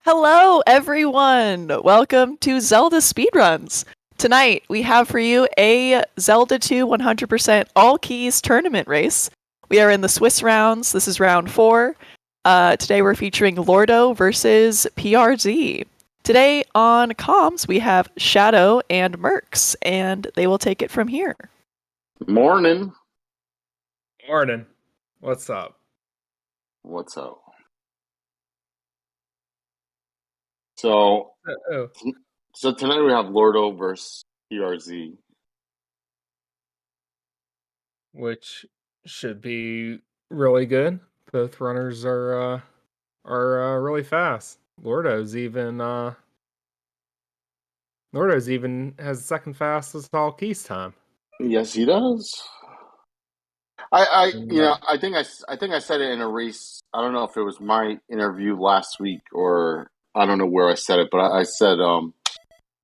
Hello, everyone! Welcome to Zelda Speedruns. Tonight, we have for you a Zelda 2 100% all keys tournament race. We are in the Swiss rounds. This is round 4. Today, we're featuring Lordo versus PRZ. Today on comms, we have Shadow and Mercs, and they will take it from here. Morning. Morning. What's up? What's up? So tonight we have Lordo versus PRZ. Which should be really good. Both runners are really fast. Lordo's even has the second fastest all keys time. Yes, he does. I think I said it in a race. I don't know if it was my interview last week or I don't know where I said it, but I said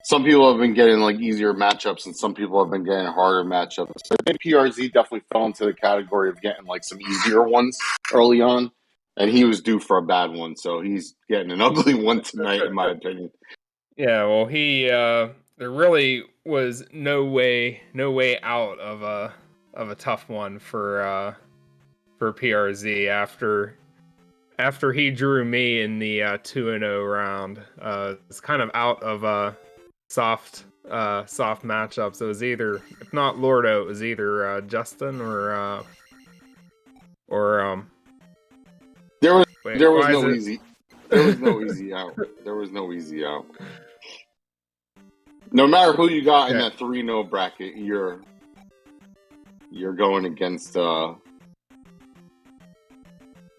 some people have been getting like easier matchups and some people have been getting harder matchups. So I think PRZ definitely fell into the category of getting like some easier ones early on, and he was due for a bad one, so he's getting an ugly one tonight, in my opinion. Yeah, well, he there really was no way out of a tough one for PRZ after he drew me in the 2-0 round. It's kind of out of soft matchups. It was either, if not Lordo, it was either Justin or There was no easy out. There was no easy out. No matter who you got in that 3-0 bracket, you're going against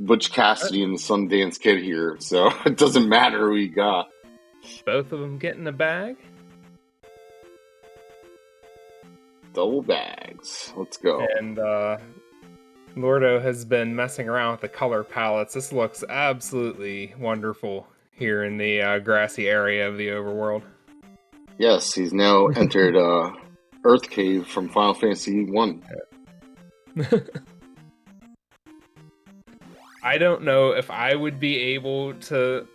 Butch Cassidy and the Sundance Kid here, so it doesn't matter who you got. Both of them getting a bag? Double bags. Let's go. And Lordo has been messing around with the color palettes. This looks absolutely wonderful here in the grassy area of the overworld. Yes, he's now entered Earth Cave from Final Fantasy 1. I don't know if I would be able to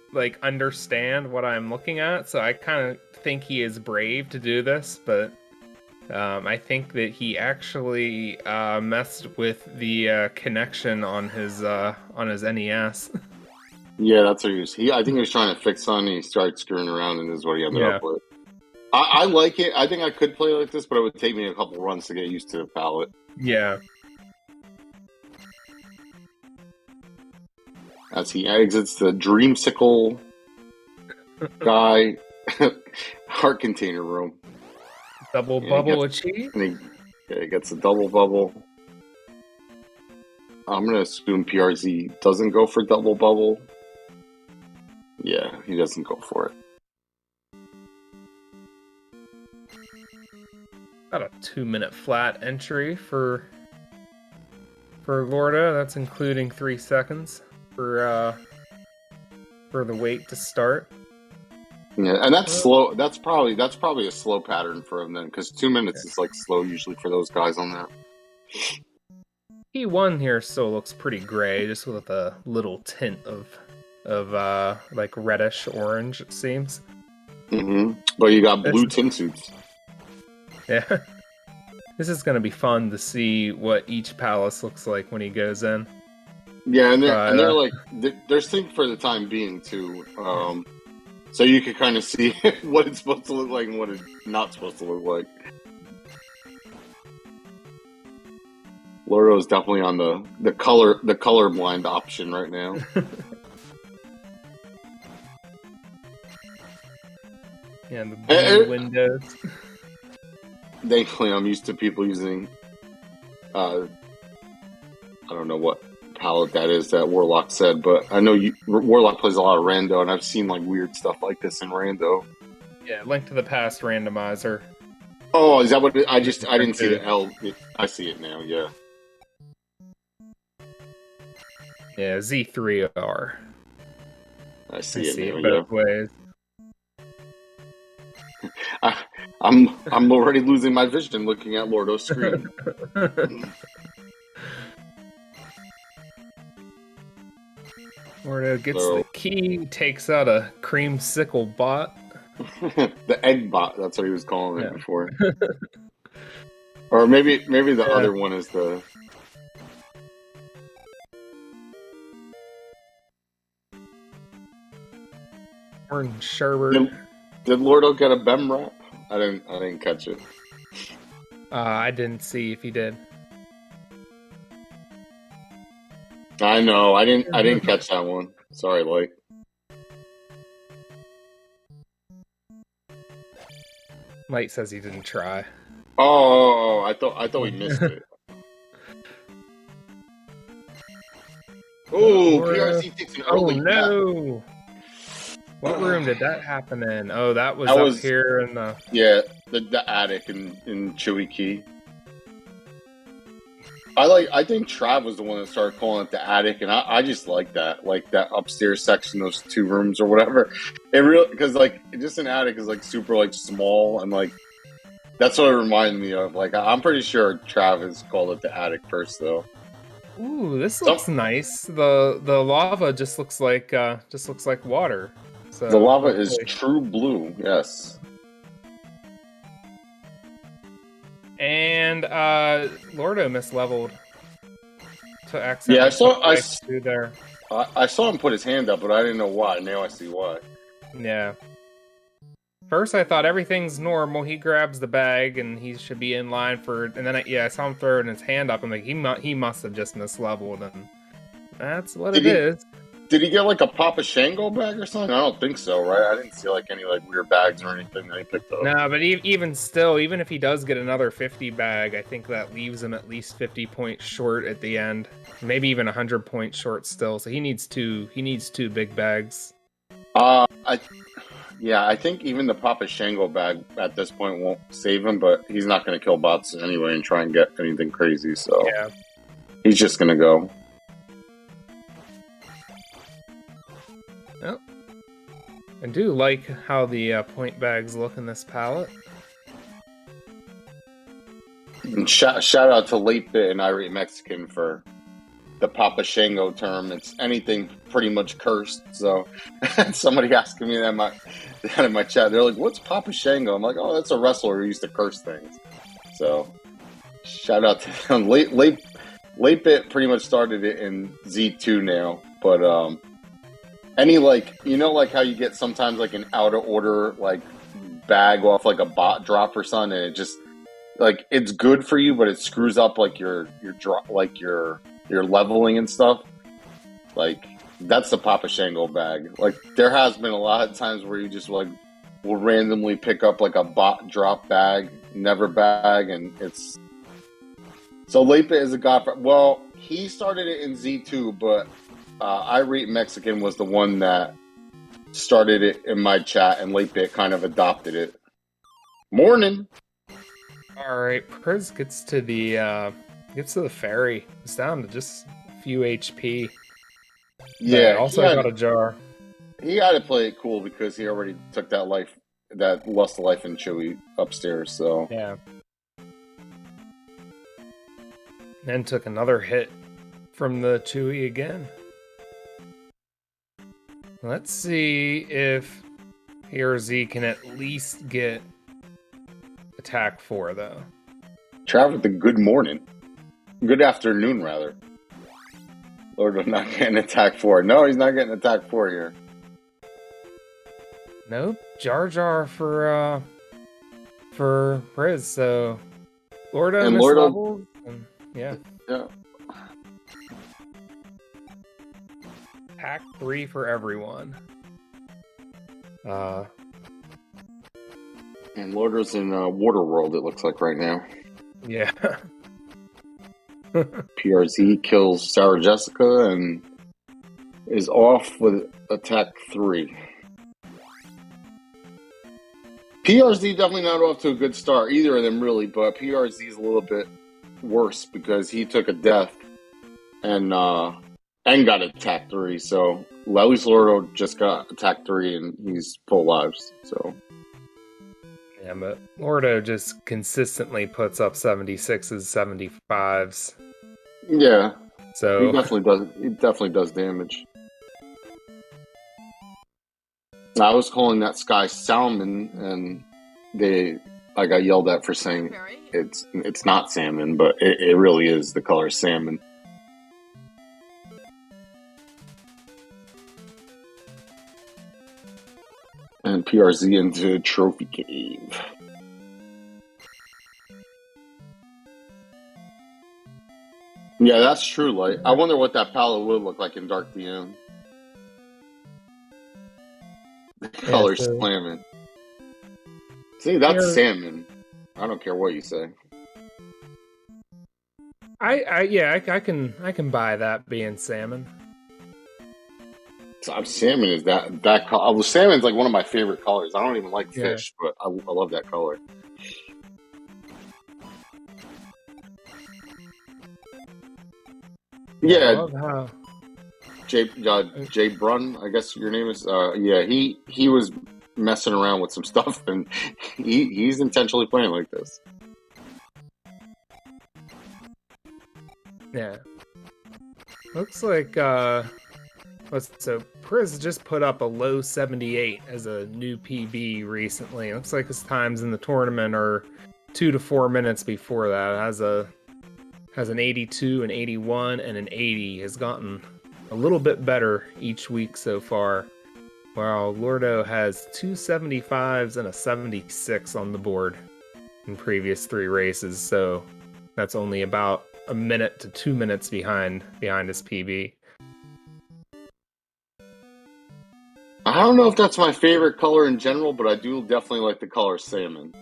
understand what I'm looking at, so I kind of think he is brave to do this, but I think that he actually messed with the connection on his NES. Yeah, that's what he was. I think he was trying to fix on, and he started screwing around, and this is what he ended up with. I like it. I think I could play like this, but it would take me a couple runs to get used to the palette. Yeah. As he exits the Dreamsicle guy heart container room. Double bubble achieved? And he gets a double bubble. I'm going to assume PRZ doesn't go for double bubble. Yeah, he doesn't go for it. About a 2-minute flat entry for Lordo. That's including 3 seconds for the wait to start. Yeah, and that's slow. That's probably a slow pattern for him then, because 2 minutes is slow usually for those guys on that. P1 here still looks pretty gray, just with a little tint of reddish orange, it seems. Mm-hmm. But you got blue tin suits. Yeah. This is going to be fun to see what each palace looks like when he goes in. Yeah, and they're synced for the time being too. So you can kind of see what it's supposed to look like and what it's not supposed to look like. Lordo is definitely on the colorblind option right now. Yeah, the blue windows. Thankfully, I'm used to people using, I don't know what palette that is that Warlock said, but I know Warlock plays a lot of rando, and I've seen weird stuff like this in rando. Yeah, Link to the Past randomizer. Oh, is that what I didn't see the L. I see it now, yeah. Yeah, Z3R. I see it now, both ways. I'm already losing my vision looking at Lordo's screen. Lordo gets the Key takes out a creamsicle bot. The egg bot, that's what he was calling it before. Or maybe the other one is the... Orange sherbet. Did Lordo get a Bem wrap? I didn't catch it. I didn't see if he did. I know, I didn't catch that one. Sorry, Blake. Light says he didn't try. Oh, I thought we missed it. Oh, PRC takes an early no! What room did that happen in? Oh, that was up here in the... Yeah, the attic in Chewy Key. I think Trav was the one that started calling it the attic, and I just like that upstairs section, those two rooms or whatever. It really, because just an attic is super small, and that's what it reminded me of. I'm pretty sure Travis called it the attic first, though. Ooh, this looks nice. The lava just looks like water. So the lava is true blue. Yes. And Lordo misleveled to accident. Yeah, I saw him put his hand up, but I didn't know why. Now I see why. Yeah. First, I thought everything's normal. He grabs the bag, and he should be in line for... And then, I saw him throwing his hand up. I'm like, he must have just misleveled, and that's what it is. Did he get a Papa Shango bag or something? I don't think so, right? I didn't see any weird bags or anything that he picked up. No, but even still, even if he does get another 50 bag, I think that leaves him at least 50 points short at the end. Maybe even 100 points short still. So he needs two big bags. I think even the Papa Shango bag at this point won't save him, but he's not going to kill bots anyway and try and get anything crazy, so yeah. He's just going to go. Oh. I do like how the point bags look in this palette. And shout out to Late Bit and Irate Mexican for the Papa Shango term. It's anything pretty much cursed. So somebody asking me that in my chat, they're like, "What's Papa Shango?" I'm like, "Oh, that's a wrestler who used to curse things." So shout out to them. Late Bit pretty much started it in Z2 now, but any how you get sometimes an out of order bag off a bot drop or something, and it just it's good for you, but it screws up your drop your leveling and stuff. That's the Papa Shango bag. There has been a lot of times where you just will randomly pick up a bot drop bag, never bag, and it's so Lepe is a god. Well, he started it in Z2, but Irate Mexican was the one that started it in my chat, and Lepe kind of adopted it. Morning. All right, Priz gets to the ferry. It's down to just a few HP. Yeah. Also got a jar. He had to play it cool because he already took that lust of life in Chewy upstairs. So yeah. Then took another hit from the Chewy again. Let's see if PRZ can at least get attack 4, though. Trav with the good morning. Good afternoon, rather. Lord, I'm not getting attack 4. No, he's not getting attack 4 here. Nope. Jar Jar for Priz, so Lordo and mislevels. Yeah. Pack 3 for everyone. And Lordo's in Water World, it looks like right now. Yeah. PRZ kills Sarah Jessica and is off with attack 3. PRZ definitely not off to a good start, either of them really, but PRZ is a little bit worse because he took a death and got attack 3, so at least Lordo just got attack 3 and he's full lives, so. Yeah, but Lordo just consistently puts up 76s, 75s. Yeah. So he definitely does damage. I was calling that sky salmon, and I got yelled at for saying it's not salmon, but it really is the color salmon. And PRZ into Trophy Cave. Yeah, that's true. Like, I wonder what that palette would look like in Dark DM. The color salmon. See, that's salmon. I don't care what you say. I can buy that being salmon. Salmon is that color. Salmon's like one of my favorite colors. I don't even like fish, but I love that color. Yeah, Jay Brun, I guess your name is. Yeah, he was messing around with some stuff, and he's intentionally playing like this. Yeah, looks like Priz just put up a low 78 as a new PB recently. Looks like his times in the tournament are 2 to 4 minutes before that. Has an 82, an 81, and an 80. Has gotten a little bit better each week so far, while Lordo has 2 75s and a 76 on the board in previous 3 races, so that's only about a minute to 2 minutes behind his PB. I don't know if that's my favorite color in general, but I do definitely like the color salmon.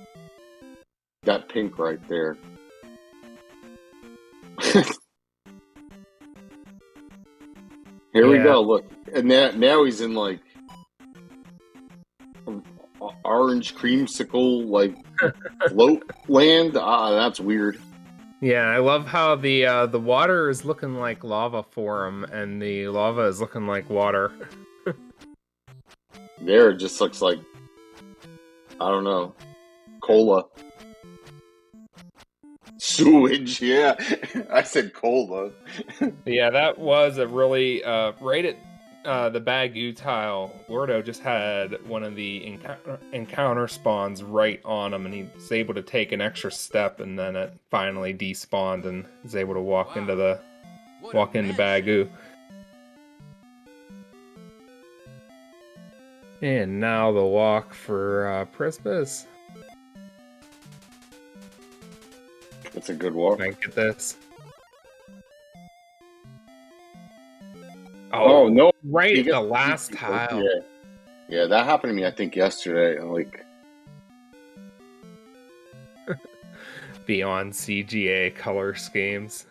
That pink right there. Here we go, look. And now he's in like orange creamsicle like float land. That's weird. Yeah, I love how the water is looking like lava for him, and the lava is looking like water. There, it just looks like, I don't know, cola. Sewage, yeah. I said cola. Yeah, that was a really, right at the Bagu tile, Lordo just had one of the encounter spawns right on him, and he was able to take an extra step, and then it finally despawned and was able to walk into Bagu. And now the walk for PrzyBysz. It's a good walk. Can I get this? Oh no! Right at the last tile. Yeah, that happened to me. I think yesterday. Like beyond CGA color schemes.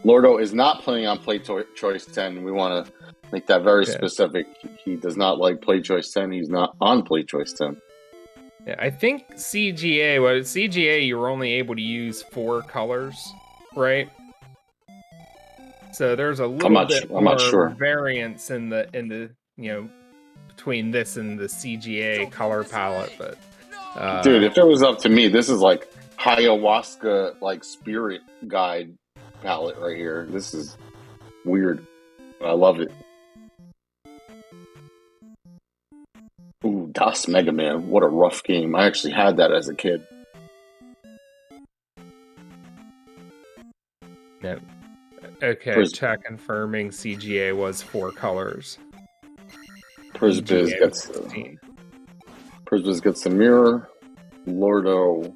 Lordo is not playing on Play Choice 10. We want to make that very specific. He does not like Play Choice 10. He's not on Play Choice 10. Yeah, I think CGA, you were only able to use 4 colors, right? So there's a little bit more variance in the between this and the CGA color palette, but dude, if it was up to me, this is like ayahuasca, like spirit guide palette right here. This is weird. I love it. Ooh, Das Mega Man. What a rough game. I actually had that as a kid. No. Okay, check confirming CGA was 4 colors. PrzyBysz gets the mirror. Lordo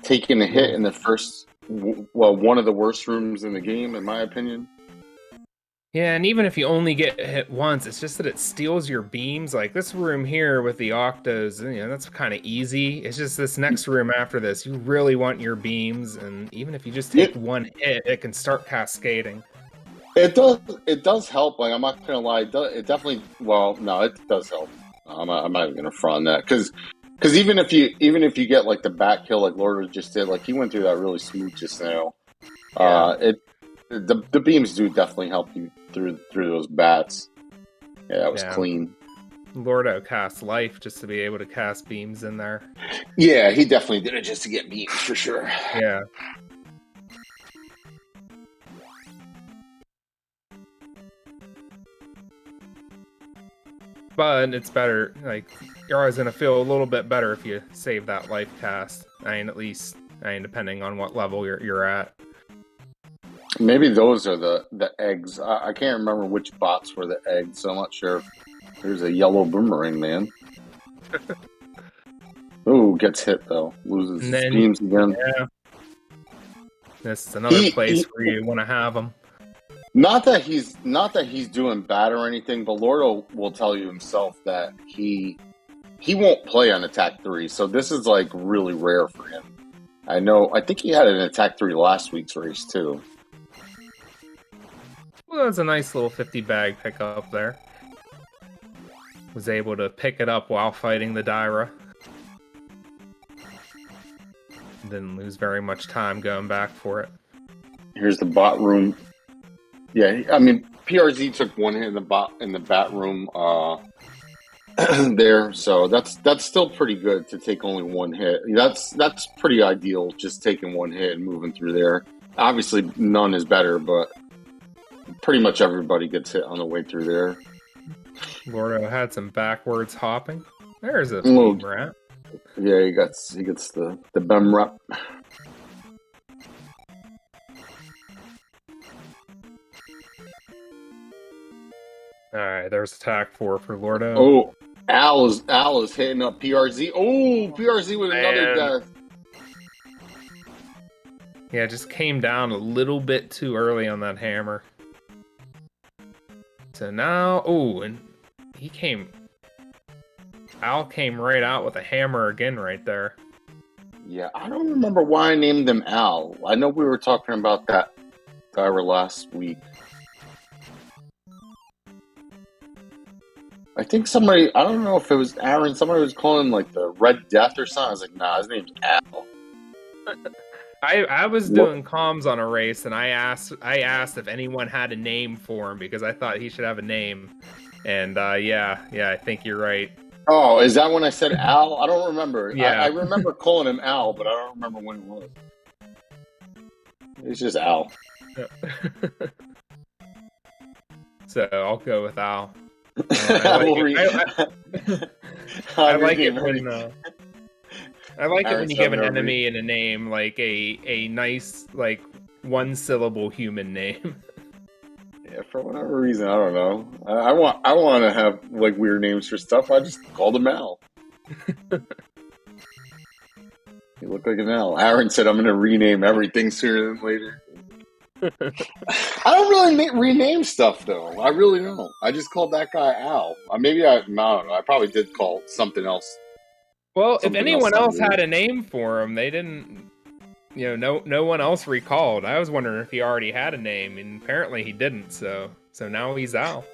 taking a hit in the first, one of the worst rooms in the game, in my opinion. Yeah, and even if you only get hit once, it's just that it steals your beams. Like this room here with the octos, that's kind of easy. It's just this next room after this, you really want your beams, and even if you just take one hit, it can start cascading. It does help. Like, I'm not gonna lie, it definitely. Well, no, it does help. I'm not even gonna front that because even if you get like the back kill like Lord just did, like he went through that really smooth just now. The beams do definitely help you through those bats. Yeah, that was clean. Lordo cast life just to be able to cast beams in there. Yeah, he definitely did it just to get beams for sure. Yeah. but it's better. Like, you're always gonna feel a little bit better if you save that life cast. At least, depending on what level you're at. Maybe those are the eggs. I can't remember which bots were the eggs, so I'm not sure. There's a yellow boomerang, man. Ooh, gets hit though. Loses his beams again. Yeah. This is another place where you want to have him. Not that he's doing bad or anything, but Lordo will tell you himself that he won't play on attack 3, so this is like really rare for him. I think he had an attack 3 last week's race too. Well, that's a nice little 50 bag pickup there. Was able to pick it up while fighting the Dyra. Didn't lose very much time going back for it. Here's the bot room. Yeah, I mean PRZ took one hit in the bat room there, so that's still pretty good to take only one hit. That's pretty ideal, just taking one hit and moving through there. Obviously, none is better, but pretty much everybody gets hit on the way through there. Lordo had some backwards hopping. There's a beam rat. Yeah, he gets the bem rep. Alright, there's attack 4 for Lordo. Oh, Al is hitting up PRZ. Oh, PRZ with another death. Yeah, just came down a little bit too early on that hammer. So now, and Al came right out with a hammer again right there. Yeah, I don't remember why I named him Al. I know we were talking about that driver last week. I think I don't know if it was Aaron, somebody was calling him like the Red Death or something. I was like, nah, his name's Al. I was doing comms on a race, and I asked if anyone had a name for him because I thought he should have a name. And yeah, I think you're right. Oh, is that when I said Al? I don't remember. Yeah. I remember calling him Al, but I don't remember when it was. It's just Al. So I'll go with Al. I like it when you give an enemy and a name like a nice like one syllable human name. Yeah, for whatever reason, I don't know. I want to have like weird names for stuff. I just called him Al. You look like an Al. Aaron said I'm going to rename everything sooner than later. I don't really rename stuff though. I really don't. I just called that guy Al. Maybe I don't know. I probably did call something else. Well, if anyone else had a name for him, they didn't. No one else recalled. I was wondering if he already had a name, and apparently he didn't. So now he's Al.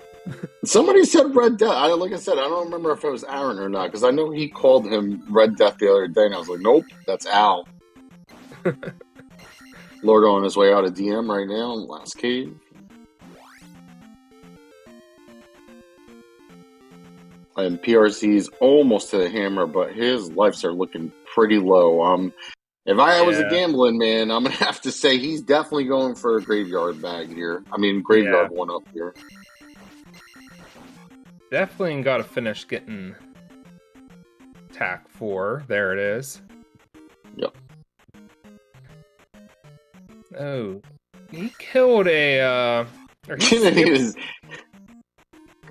Somebody said Red Death. Like I said, I don't remember if it was Aaron or not because I know he called him Red Death the other day, and I was like, nope, that's Al. Lordo on his way out of DM right now in the last cave. And PRC's almost to the hammer, but his lives are looking pretty low. If I was a gambling man, I'm going to have to say he's definitely going for a graveyard bag here. I mean, graveyard one up here. Definitely got to finish getting attack 4. There it is. Yep. Oh, he killed a. Go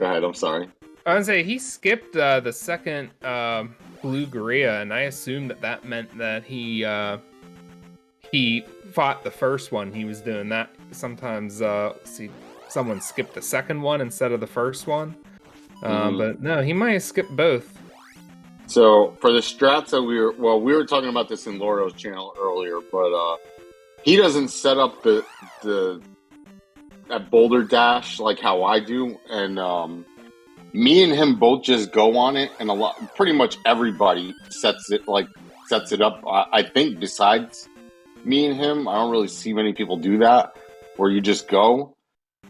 ahead. I'm sorry. I was gonna say he skipped the second blue Gorilla, and I assumed that meant that he fought the first one. He was doing that sometimes. Someone skipped the second one instead of the first one, but no, he might have skipped both. So for the strats that we were talking about this in Lordo's channel earlier, but he doesn't set up the at Boulder Dash like how I do, and me and him both just go on it, and pretty much everybody sets it up. I think besides me and him, I don't really see many people do that, where you just go,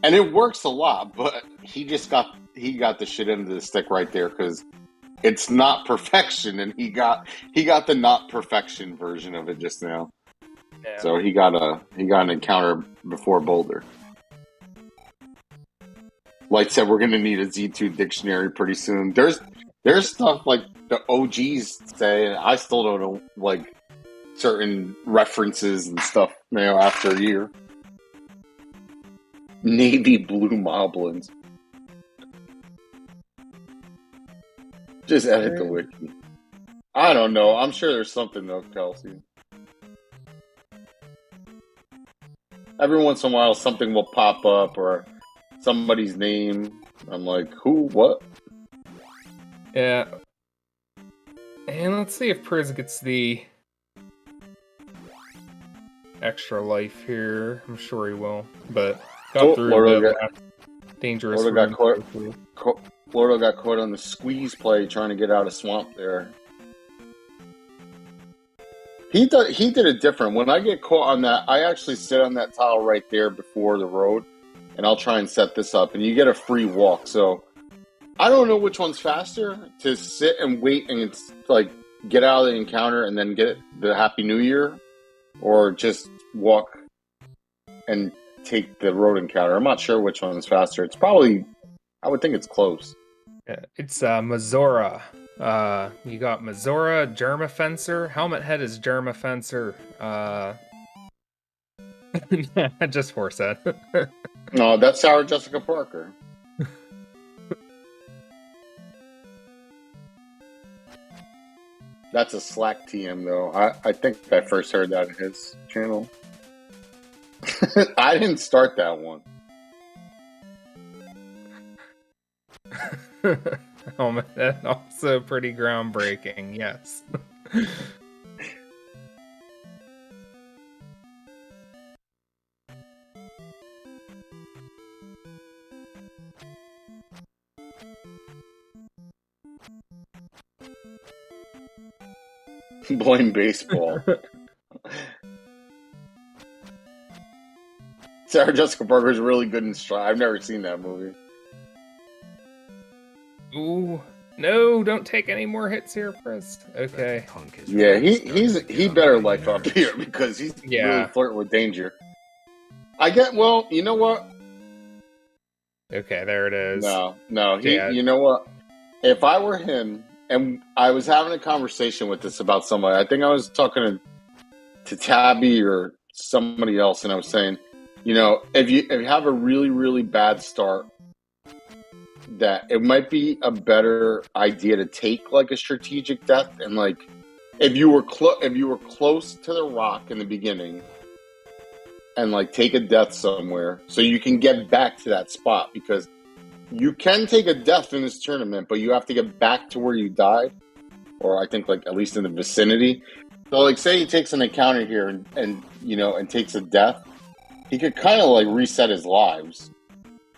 and it works a lot. But he got the shit end of the stick right there because it's not perfection, and he got the not perfection version of it just now. Yeah. So he got an encounter before Boulder. like said, we're going to need a Z2 dictionary pretty soon. There's stuff like the OGs say, and I still don't know, like, certain references and stuff, after a year. Navy blue moblins. Just edit the wiki. I don't know. I'm sure there's something, though, Kelsey. Every once in a while, something will pop up, or somebody's name. I'm like, who? What? Yeah. And let's see if Prizz gets the extra life here. I'm sure he will. But got through the dangerous room. Lordo got caught on the squeeze play trying to get out of swamp there. He did it different. When I get caught on that, I actually sit on that tile right there before the road, and I'll try and set this up, and you get a free walk. So I don't know which one's faster, to sit and wait and it's like get out of the encounter and then get the Happy New Year, or just walk and take the road encounter. I'm not sure which one is faster. It's probably, I would think it's close. Yeah, it's Mazora. You got Mazora, Germafencer. Helmet Head is Germafencer. Just horse head. No, that's Sarah Jessica Parker. That's a Slack TM, though. I think I first heard that in his channel. I didn't start that one. Helmet Head, also pretty groundbreaking, yes. Blame baseball. Sarah Jessica Parker is really good in Stride. I've never seen that movie. Ooh, no! Don't take any more hits here, Prizz. Okay. Yeah, he better life up here because he's really flirting with danger. Well, you know what? Okay, there it is. No, you know what? If I were him, and I was having a conversation with this about somebody, I think I was talking to Tabby or somebody else, and I was saying, if you have a really, really bad start, that it might be a better idea to take like a strategic death, and like if you were close to the rock in the beginning, and like take a death somewhere so you can get back to that spot, because you can take a death in this tournament, but you have to get back to where you died, or I think like at least in the vicinity. So like say he takes an encounter here and takes a death, he could kind of like reset his lives.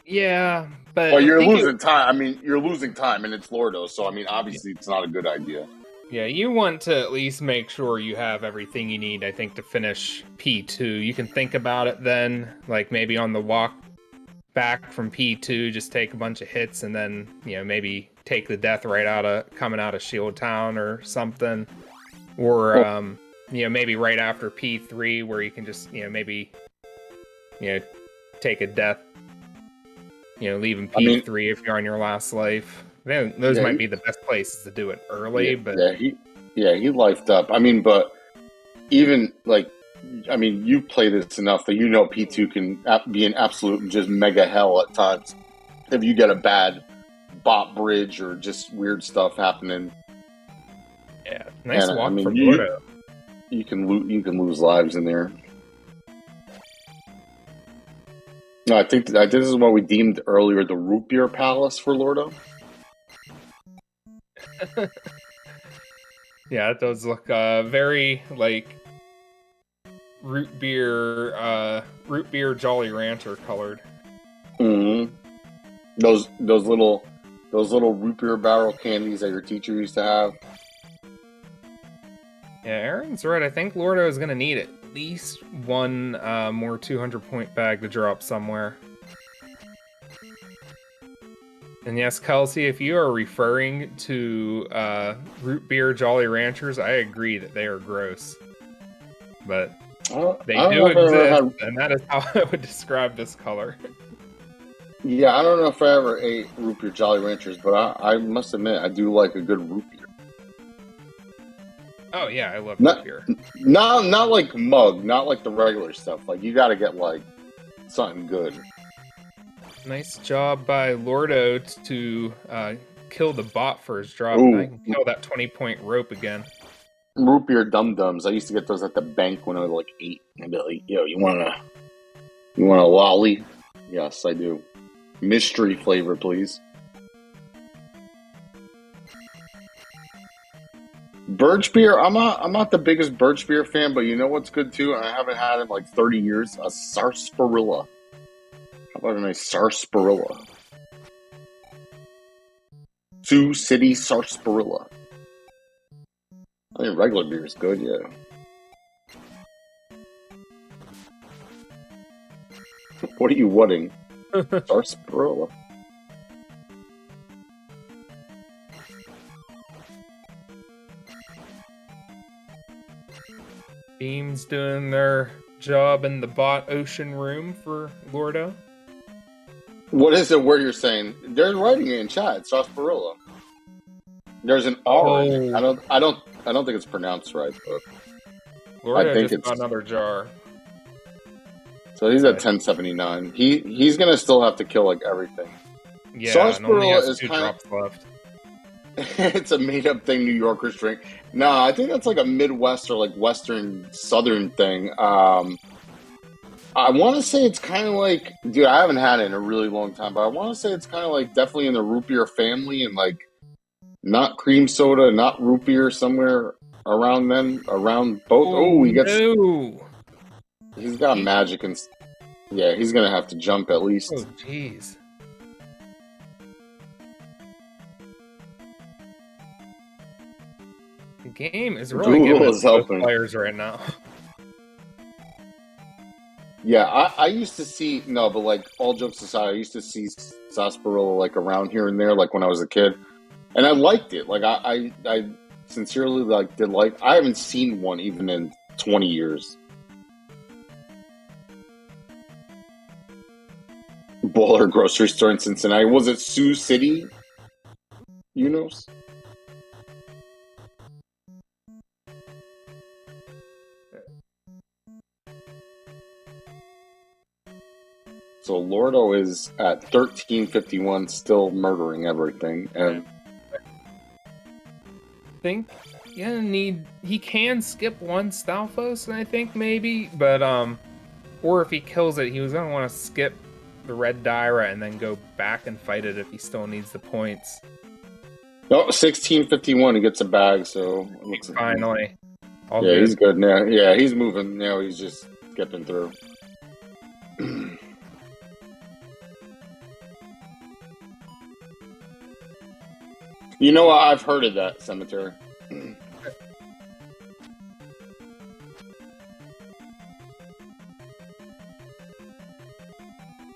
Yeah, but you're losing time. I mean, you're losing time, and it's Lordo, so I mean, obviously it's not a good idea. Yeah, you want to at least make sure you have everything you need, I think, to finish P2. You can think about it then, like maybe on the walk back from P2, just take a bunch of hits and then, maybe take the death coming out of Shield Town or something. Or, maybe right after P3 where you can just, maybe, take a death, leaving P3 if you're on your last life. Then those might be the best places to do it early, but... he lifed up. I mean, but even, like, you play this enough that P2 can be an absolute just mega hell at times. If you get a bad bot bridge or just weird stuff happening. Yeah, nice walk from Lordo. You can lose lives in there. No, I think this is what we deemed earlier the root beer palace for Lordo. Yeah, it does look very like root beer Jolly Rancher colored. Mm-hmm. Those little root beer barrel candies that your teacher used to have. Yeah, Aaron's right. I think Lordo is gonna need at least one more 200-point bag to drop somewhere. And yes, Kelsey, if you are referring to root beer Jolly Ranchers, I agree that they are gross. But they do exist, and that is how I would describe this color. Yeah, I don't know if I ever ate root beer Jolly Ranchers, but I must admit I do like a good root beer. Oh yeah, I love root Not, beer. not like mug, not like the regular stuff. Like you got to get like something good. Nice job by Lordo to kill the bot for his drop. Ooh. Now I can kill that 20-point rope again. Root beer dum dums. I used to get those at the bank when I was like 8. I'd be like, "Yo, you want a lolly?" Yes, I do. Mystery flavor, please. Birch beer. I'm not the biggest birch beer fan, but you know what's good too? I haven't had it in like 30 years. A sarsaparilla. How about a nice sarsaparilla? Sioux City sarsaparilla. I mean, regular beer is good, yeah. What are you whatting? Sarsaparilla. Beam's doing their job in the bot ocean room for Lordo. What is it where you're saying? They're writing it in chat. Sarsaparilla. There's an R in it. I don't think it's pronounced right, but Lordo I think just it's got another jar. So he's at 1079. He's gonna still have to kill like everything. Yeah, Sarsaparilla and only has is 2 kind drops left. It's a made up thing New Yorkers drink. No, I think that's like a Midwest or like Western Southern thing. I want to say it's kind of like, dude, I haven't had it in a really long time, but I want to say it's kind of like definitely in the root beer family and like not cream soda, not root beer, somewhere around them, around both. Oh, he gets. No. He's got magic and yeah, he's gonna have to jump at least. Oh, jeez. The game is really Google giving is us both helping. players right now. Yeah, I used to see but like all jokes aside, I used to see sarsaparilla like around here and there, like when I was a kid, and I liked it. Like I sincerely like did like. I haven't seen one even in 20 years. Baller grocery store in Cincinnati. Was it Sioux City? You know. So Lordo is at 1351, still murdering everything, and I think he can skip one Stalfos, I think maybe, but or if he kills it, he was gonna want to skip the red Dyra and then go back and fight it if he still needs the points. no, 1651, he gets a bag, so Finally. Yeah, good. He's good now. Yeah, he's moving now. He's just skipping through. You know what? I've heard of that cemetery.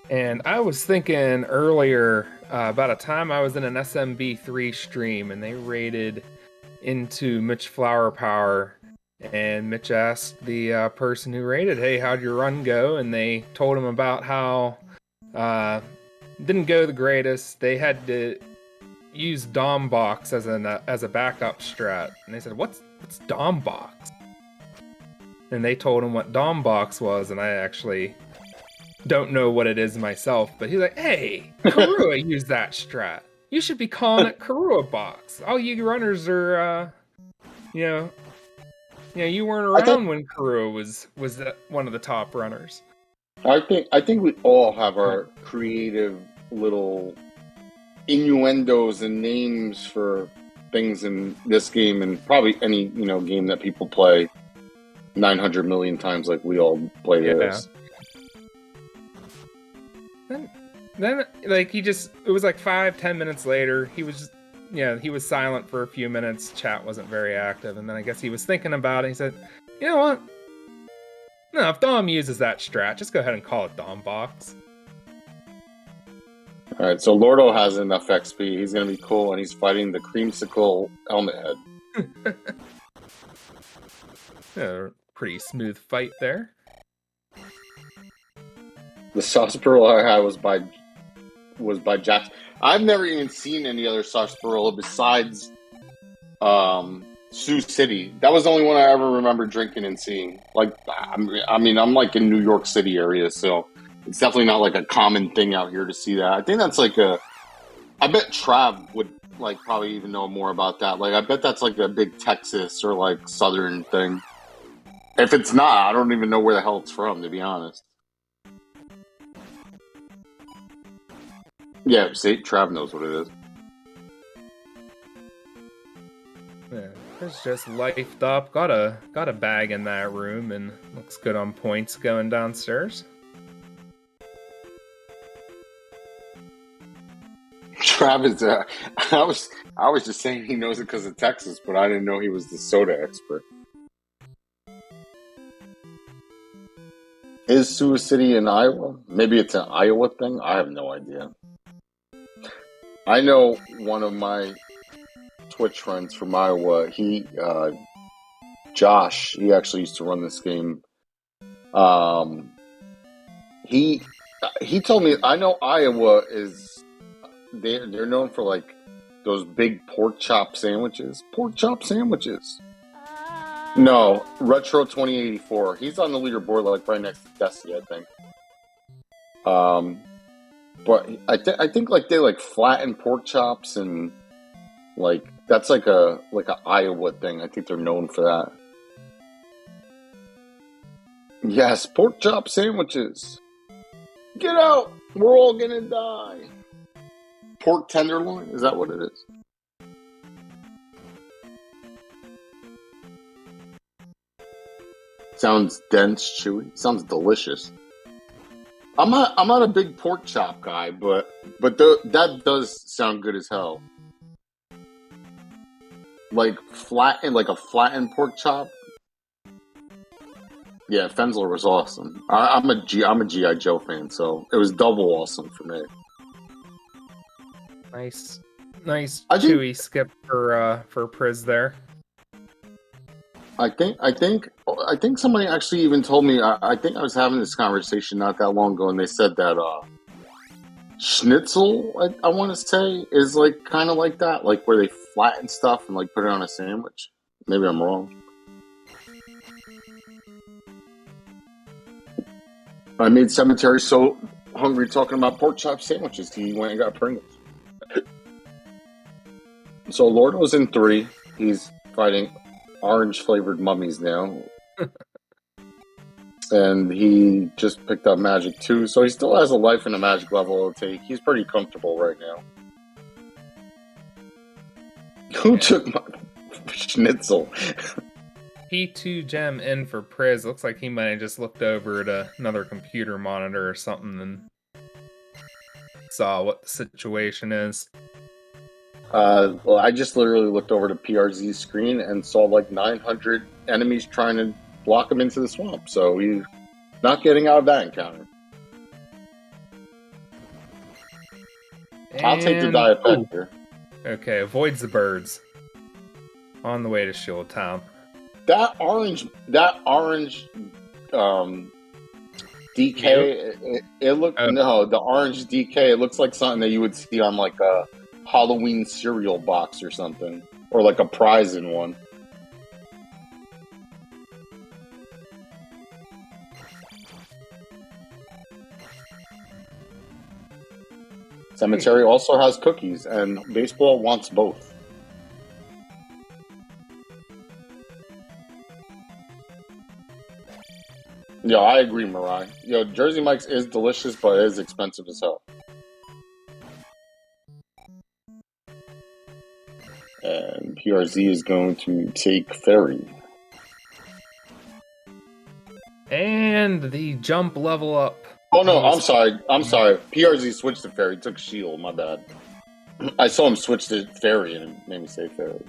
And I was thinking earlier about a time I was in an SMB3 stream and they raided into Mitch Flower Power, and Mitch asked the person who raided, "Hey, how'd your run go?" And they told him about how didn't go the greatest. They had to use Dom Box as a backup strat, and they said, "What's Dom Box?" And they told him what Dom Box was, and I actually don't know what it is myself, but he's like, "Hey, Karua used that strat. You should be calling it Karua Box. All you runners are, you weren't around when Karua was one of the top runners." I think we all have our creative little innuendos and names for things in this game, and probably any game that people play 900 million times, like we all play this. Then like it was like 5-10 minutes later, he was just, he was silent for a few minutes. Chat wasn't very active, and then I guess he was thinking about it. He said, "You know what? No, if Dom uses that strat, just go ahead and call it Dom Box." All right, so Lordo has enough XP. He's gonna be cool, and he's fighting the Creamsicle Helmet Head. Pretty smooth fight there. The sarsaparilla I had was by was by Jackson. I've never even seen any other sarsaparilla besides Sioux City. That was the only one I ever remember drinking and seeing. Like, I mean, I'm like in New York City area, so it's definitely not like a common thing out here to see that. I think that's like I bet Trav would like probably even know more about that. Like, I bet that's like a big Texas or like Southern thing. If it's not, I don't even know where the hell it's from, to be honest. Yeah, see, Trav knows what it is. Yeah, it's just lifed up. Got a bag in that room and looks good on points going downstairs. Travis, I was just saying he knows it because of Texas, but I didn't know he was the soda expert. Is Sioux City in Iowa? Maybe it's an Iowa thing? I have no idea. I know one of my Twitch friends from Iowa, Josh, he actually used to run this game. He told me, I know Iowa is, they're known for like those big pork chop sandwiches. Pork chop sandwiches. No, Retro 2084. He's on the leaderboard like right next to Desi, I think. But I think like they like flatten pork chops and like that's like a Iowa thing. I think they're known for that. Yes, pork chop sandwiches. Get out! We're all gonna die. Pork tenderloin? Is that what it is? Sounds dense, chewy. Sounds delicious. I'm not a big pork chop guy, but that does sound good as hell. Like a flattened pork chop. Yeah, Fenzler was awesome. I'm a GI Joe fan, so it was double awesome for me. Nice chewy skip for Priz there. I think somebody actually even told me. I think I was having this conversation not that long ago, and they said that schnitzel, I want to say, is like kind of like that, like where they flatten stuff and like put it on a sandwich. Maybe I'm wrong. I made Cemetery so hungry talking about pork chop sandwiches. He went and got Pringles. So Lordo's in 3. He's fighting orange-flavored mummies now. And he just picked up Magic 2, so he still has a life and a Magic level to take. He's pretty comfortable right now. Who took my schnitzel? P2 gem in for Priz. Looks like he might have just looked over at another computer monitor or something and saw what the situation is. Well, I just literally looked over to PRZ's screen and saw like 900 enemies trying to block him into the swamp. So he's not getting out of that encounter. I'll take the die effect here. Okay, avoids the birds. On the way to Shield Town. That orange DK, it looked, no, the orange DK, it looks like something that you would see on like a Halloween cereal box or something, or like a prize in one. Cemetery also has cookies, and baseball wants both. Yeah, I agree, Mariah. Yo, Jersey Mike's is delicious, but it is expensive as hell. And PRZ is going to take Ferry. And the jump level up. Oh no, I'm sorry. PRZ switched to Ferry, took Shield, my bad. I saw him switch to Ferry and it made me say Ferry.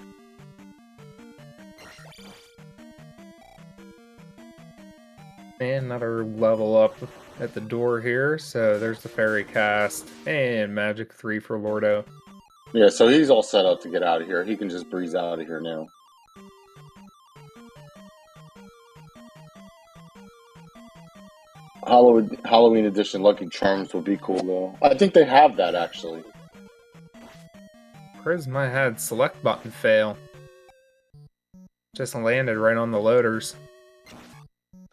And another level up at the door here. So there's the Fairy cast and Magic 3 for Lordo. Yeah, so he's all set up to get out of here. He can just breeze out of here now. Halloween edition Lucky Charms would be cool though. I think they have that actually. Prisma had select button fail. Just landed right on the loaders.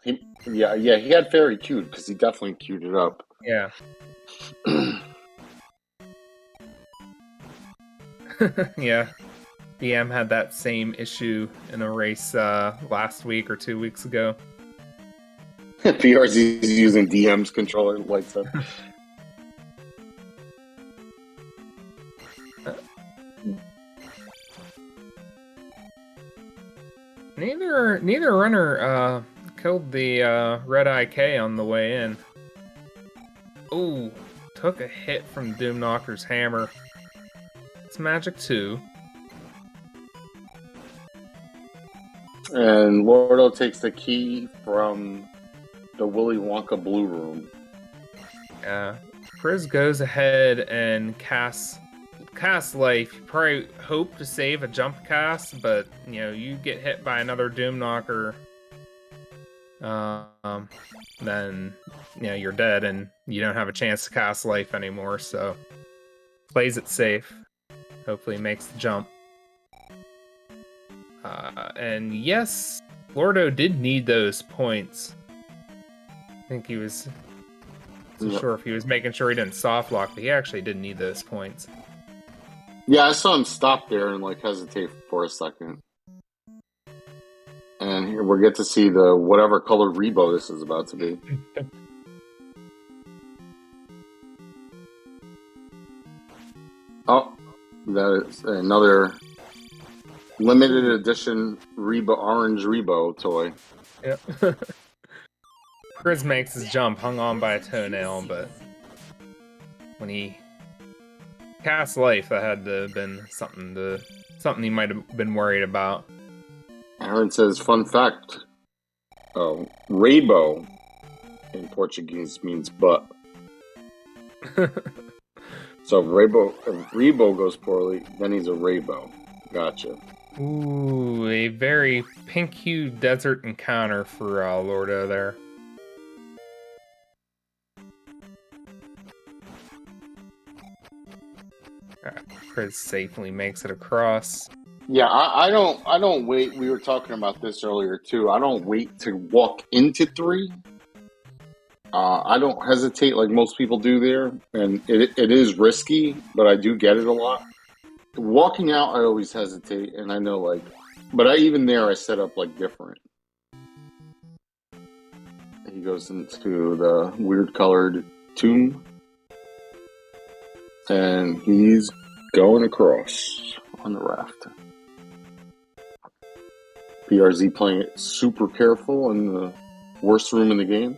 He had fairy queued because he definitely queued it up. Yeah. Yeah. BM had that same issue in a race last week or 2 weeks ago. PRZ is using DM's controller lights up. Neither runner killed the red IK on the way in. Ooh, took a hit from Doomknocker's hammer. It's Magic 2. And Lordo takes the key from the Willy Wonka Blue Room. Yeah. Priz goes ahead and casts life. You probably hope to save a jump cast, but you get hit by another Doomknocker, then you're dead and you don't have a chance to cast life anymore. So plays it safe. Hopefully makes the jump. And yes, Lordo did need those points. I think he was not sure if he was making sure he didn't soft lock, but he actually did need those points. Yeah, I saw him stop there and hesitate for a second. And here we get to see the whatever colored Rebo this is about to be. Oh, that is another limited edition orange Rebo toy. Yep. Chris makes his jump, hung on by a toenail, but when he cast life, that had to have been something he might have been worried about. Aaron says, fun fact, Rebo in Portuguese means butt. So if Rebo goes poorly, then he's a Rebo. Gotcha. Ooh, a very pink-hued desert encounter for Lordo there. Chris safely makes it across. Yeah, I don't wait. We were talking about this earlier too. I don't wait to walk into 3. I don't hesitate like most people do there, and it is risky, but I do get it a lot. Walking out, I always hesitate, and I know but even there, I set up different. He goes into the weird colored tomb, and he's going across on the raft. PRZ playing it super careful in the worst room in the game.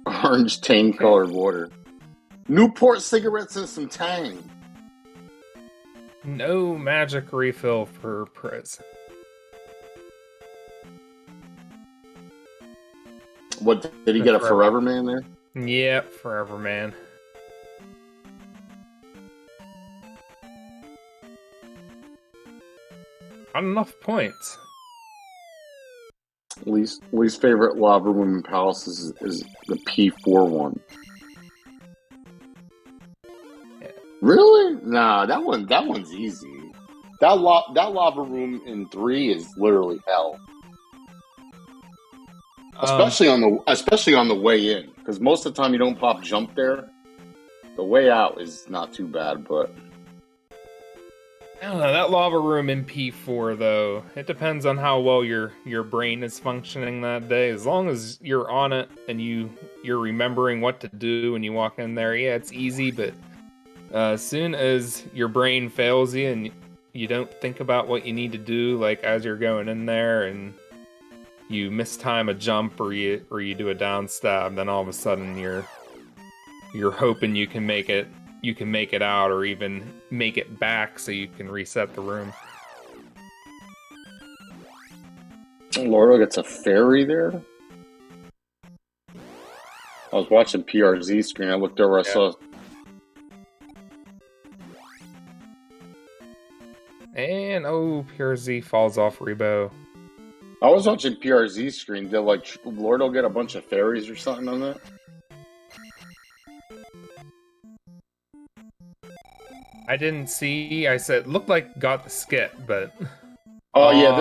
Orange Tang colored water. Newport cigarettes and some Tang. No magic refill for Priz. What, did he get a Forever Man there? Yep, Forever Man. Not enough points. Least favorite Lava Room in Palace is the P4 one. Yeah. Really? Nah, that one's easy. That Lava Room in 3 is literally hell. Especially on the way in, because most of the time you don't pop jump there. The way out is not too bad, but I don't know, that lava room in P4 though, it depends on how well your brain is functioning that day. As long as you're on it and you're remembering what to do when you walk in there, yeah, it's easy, but as soon as your brain fails you and you don't think about what you need to do, as you're going in there and you mistime a jump or you do a down stab, then all of a sudden you're hoping you can make it out or even make it back so you can reset the room. Lordo gets a fairy there. I was watching PRZ screen. I looked over. I saw. And oh, PRZ falls off Rebo. I was watching PRZ's screen. Did like Lordo get a bunch of fairies or something on that? I didn't see. I said looked like got the skit, but oh yeah,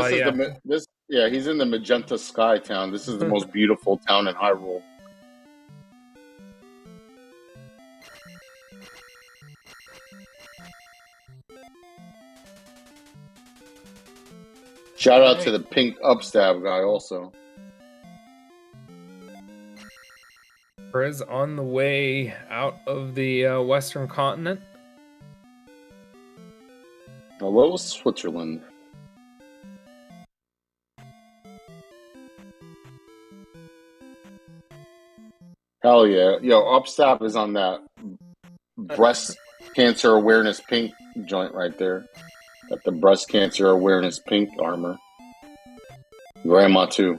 he's in the Magenta Sky town. This is the most beautiful town in Hyrule. Shout out to the pink upstab guy also. Prez on the way out of the Western continent. Hello, Switzerland. Hell yeah. Yo, upstab is on that breast cancer awareness pink joint right there. Got the breast cancer awareness pink armor. Grandma too.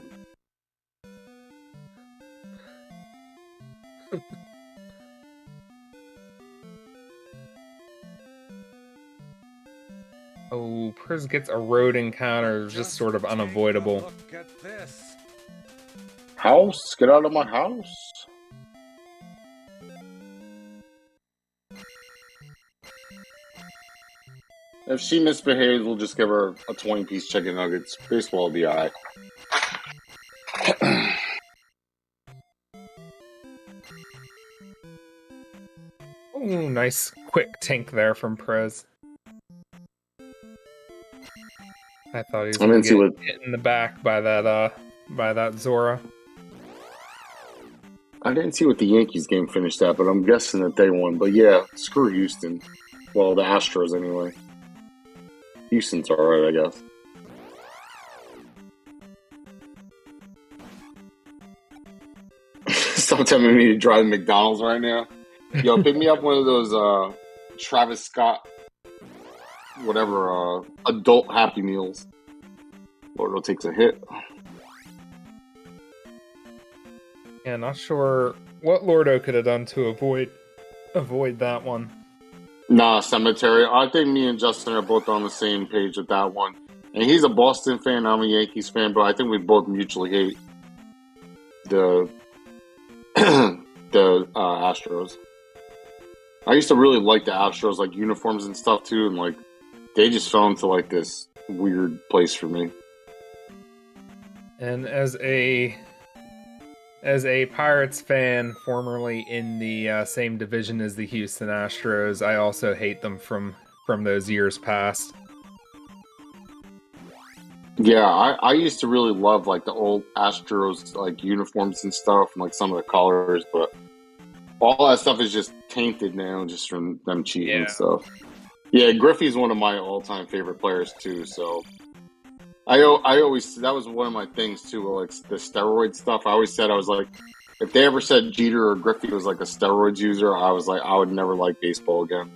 Oh, Priz gets a road encounter, just sort of unavoidable. Look at this. House? Get out of my house. If she misbehaves, we'll just give her a 20-piece chicken nuggets. Baseball will be alright. Oh, nice quick tink there from Prez. I thought he was going to get hit in the back by that Zora. I didn't see what the Yankees game finished at, but I'm guessing that they won. But yeah, screw Houston. Well, the Astros anyway. Houston's alright, I guess. Stop telling me to drive McDonald's right now. Yo, pick me up one of those Travis Scott, whatever, adult Happy Meals. Lordo takes a hit. Yeah, not sure what Lordo could have done to avoid that one. Nah, Cemetery. I think me and Justin are both on the same page with that one. And he's a Boston fan, I'm a Yankees fan, but I think we both mutually hate the Astros. I used to really like the Astros, like uniforms and stuff too, and like they just fell into like this weird place for me. And as a Pirates fan, formerly in the same division as the Houston Astros, I also hate them from those years past. Yeah, I used to really love like the old Astros like uniforms and stuff, and like some of the colors, but all that stuff is just tainted now, just from them cheating and stuff. Yeah, Griffey's one of my all-time favorite players too. So I always, that was one of my things too, like the steroid stuff. I always said, I was like, if they ever said Jeter or Griffey was like a steroids user, I was like, I would never like baseball again.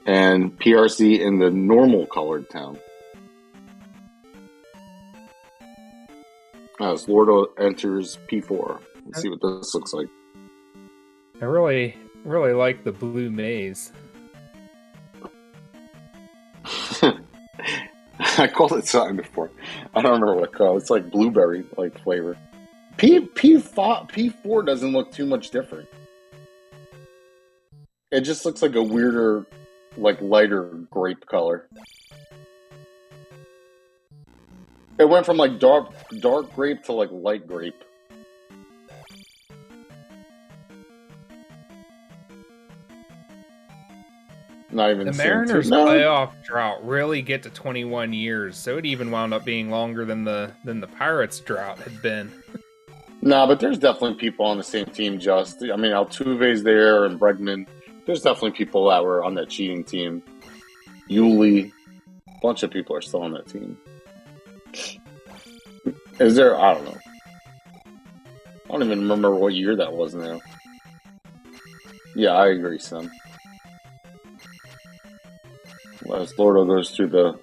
And PRC in the normal colored town. As Lordo enters P4. Let's see what this looks like. I really like the blue maze. I called it something before. I don't remember what I called it. It's like blueberry like flavor. P4 doesn't look too much different. It just looks like a weirder, like lighter grape color. It went from like dark grape to like light grape. Not even the Mariners' playoff drought really get to 21 years, so it even wound up being longer than the Pirates' drought had been. Nah, but there's definitely people on the same team. Just, I mean, Altuve's there and Bregman. There's definitely people that were on that cheating team. Yuli, a bunch of people are still on that team. Is there? I don't know. I don't even remember what year that was now. Yeah, I agree, Sam. As Lordo goes through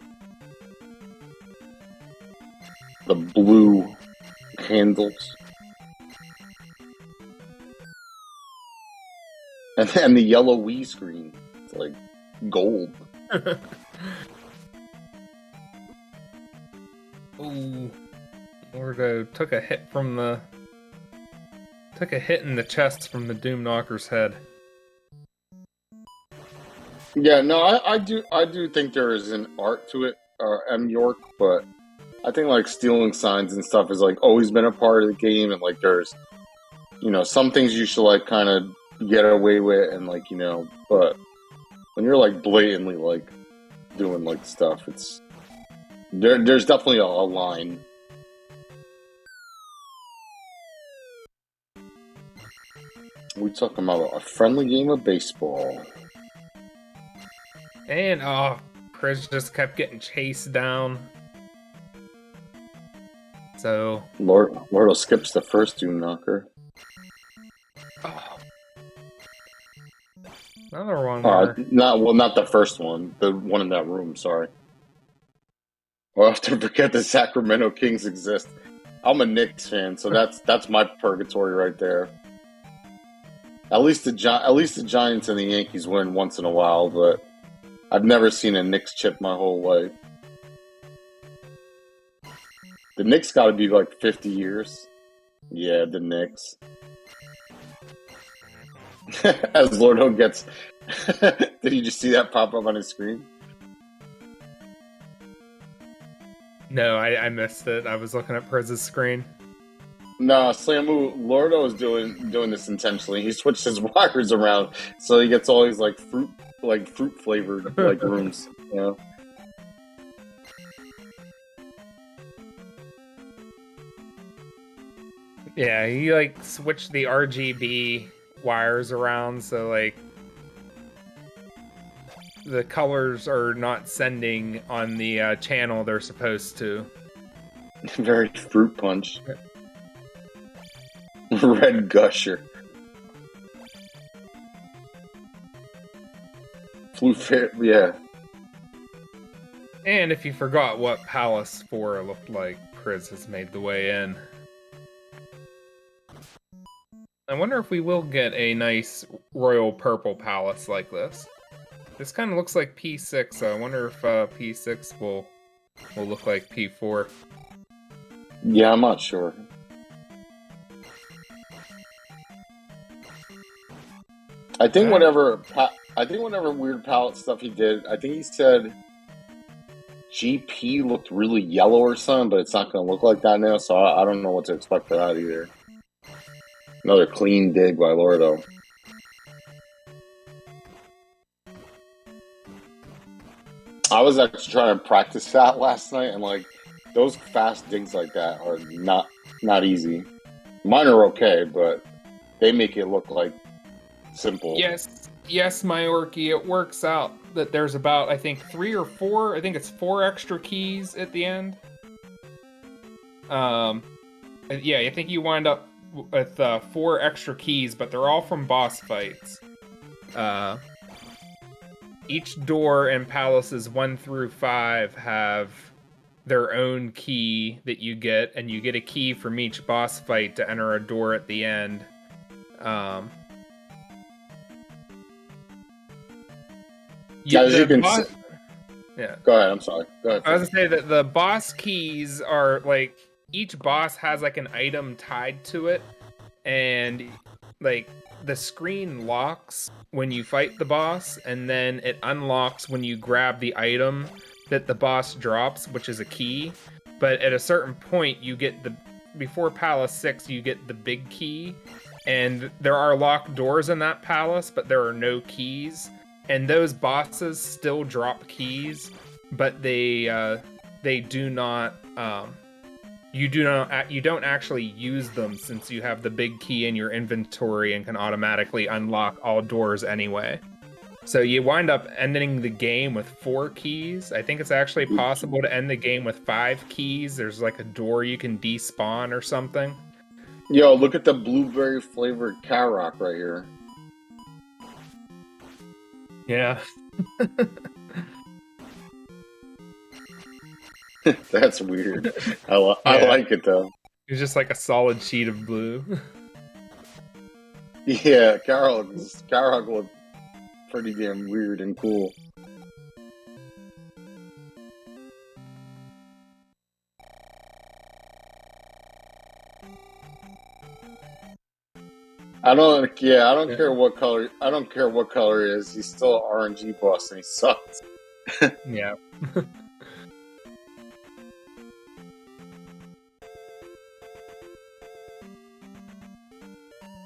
the blue handles. And the yellow Wii screen. It's like gold. Ooh. Lordo took a hit in the chest from the Doom Knocker's head. Yeah, no, I do think there is an art to it, M. York, but I think like stealing signs and stuff has like always been a part of the game, and like there's, some things you should like kind of get away with, and like but when you're like blatantly like doing like stuff, it's there's definitely a line. We talking about a friendly game of baseball. And, Chris just kept getting chased down. So... Lordo skips the first Doom Knocker. Oh. Another one. Not the first one. The one in that room, sorry. I'll have to forget the Sacramento Kings exist. I'm a Knicks fan, so that's my purgatory right there. At least the Giants and the Yankees win once in a while, but I've never seen a Knicks chip my whole life. The Knicks got to be like 50 years. Yeah, the Knicks. As Lordo gets... Did you just see that pop up on his screen? No, I missed it. I was looking at Priz's screen. No, Slamu, Lordo is doing this intentionally. He switched his wires around, so he gets all these like fruit flavored like rooms. Yeah, he like switched the RGB wires around, so like the colors are not sending on the channel they're supposed to. Very fruit punch. Red Gusher. Yeah. And if you forgot what Palace 4 looked like, Priz has made the way in. I wonder if we will get a nice royal purple palace like this. This kind of looks like P6, so I wonder if P6 will look like P4. Yeah, I'm not sure. I think whatever weird palette stuff he did, I think he said GP looked really yellow or something, but it's not going to look like that now, so I don't know what to expect for that either. Another clean dig by Lordo. I was actually trying to practice that last night, and like those fast digs like that are not easy. Mine are okay, but they make it look like simple. Yes, my Orky, it works out that there's about, I think, 3 or 4, I think it's 4 extra keys at the end. Yeah, I think you wind up with 4 extra keys, but they're all from boss fights. Each door in Palaces 1 through 5 have their own key that you get, and you get a key from each boss fight to enter a door at the end. Yeah. Go ahead, I'm sorry. Go ahead. I was gonna say that the boss keys are like, each boss has like an item tied to it, and like the screen locks when you fight the boss, and then it unlocks when you grab the item that the boss drops, which is a key. But at a certain point, you get before Palace 6, you get the big key, and there are locked doors in that palace, but there are no keys. And those bosses still drop keys, but they do not. You don't actually use them, since you have the big key in your inventory and can automatically unlock all doors anyway. So you wind up ending the game with 4 keys. I think it's actually possible to end the game with 5 keys. There's like a door you can despawn or something. Yo, look at the blueberry flavored Karok right here. Yeah. That's weird. I like it though. It's just like a solid sheet of blue. Yeah, Carol looked pretty damn weird and cool. I don't care what color. I don't care what color he is. He's still an RNG boss, and he sucks. Yeah.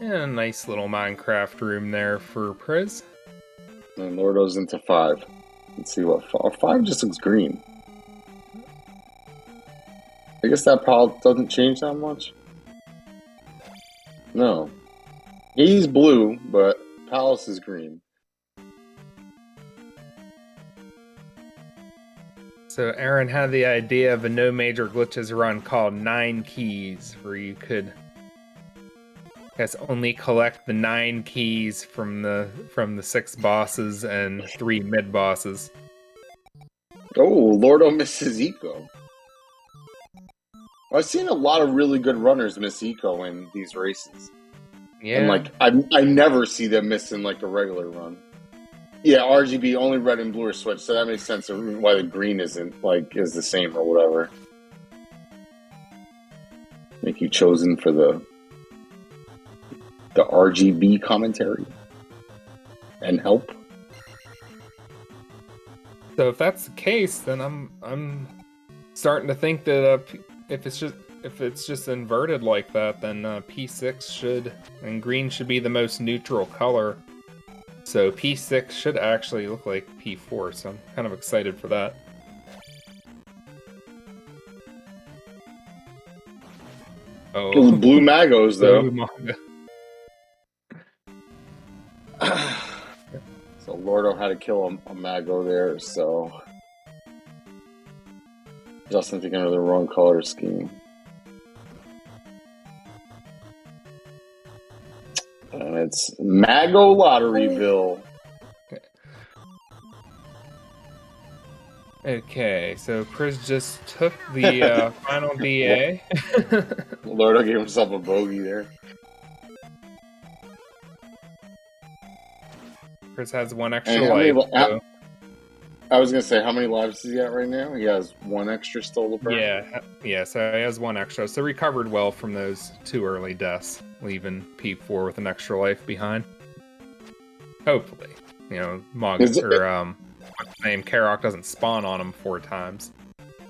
And a nice little Minecraft room there for Priz. And Lordo's into 5. Let's see what 5 just looks green. I guess that probably doesn't change that much. No. He's blue, but Palace is green. So Aaron had the idea of a no major glitches run called 9 keys, where you could, I guess, only collect the 9 keys from the 6 bosses and 3 mid bosses. Oh, Lordo misses Eco. I've seen a lot of really good runners miss Eco in these races. Yeah. And I never see them missing like a regular run. Yeah, RGB only red and blue are switched, so that makes sense of why the green isn't is the same or whatever. Make you chosen for the RGB commentary and help. So if that's the case, then I'm starting to think that if it's just inverted like that, then P6 should, and green should be the most neutral color. So P6 should actually look like P4, so I'm kind of excited for that. Oh, Blue Magos, though. Blue Mago. So Lordo had to kill a Mago there, so Justin thinking of the wrong color scheme. And it's Mago Lotteryville. Okay, so Priz just took the final DA. Lordo gave himself a bogey there. Priz has 1 extra life. I was going to say, how many lives is he at right now? He has 1 extra still to burn? Yeah, so he has 1 extra. So recovered well from those 2 early deaths, leaving P4 with an extra life behind. Hopefully. You know, what's the name? Karok doesn't spawn on him 4 times.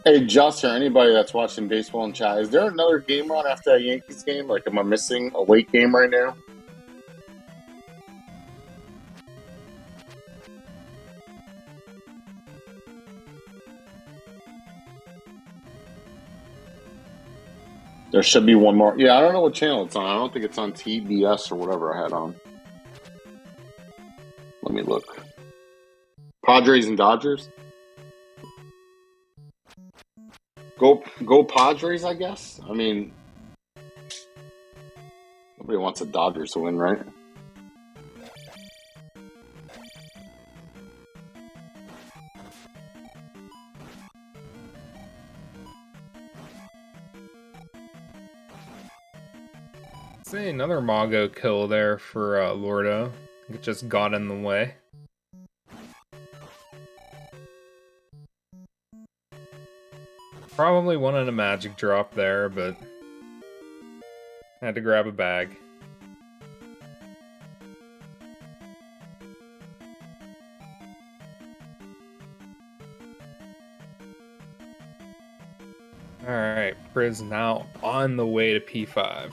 Hey, Josh, or anybody that's watching baseball in chat, is there another game on after that Yankees game? Like, am I missing a late game right now? There should be one more. Yeah, I don't know what channel it's on. I don't think it's on TBS or whatever I had on. Let me look. Padres and Dodgers? Go Padres, I guess? I mean, nobody wants the Dodgers to win, right? See, another Mago kill there for Lordo. It just got in the way. Probably wanted a magic drop there, but had to grab a bag. Alright, Priz now on the way to P5.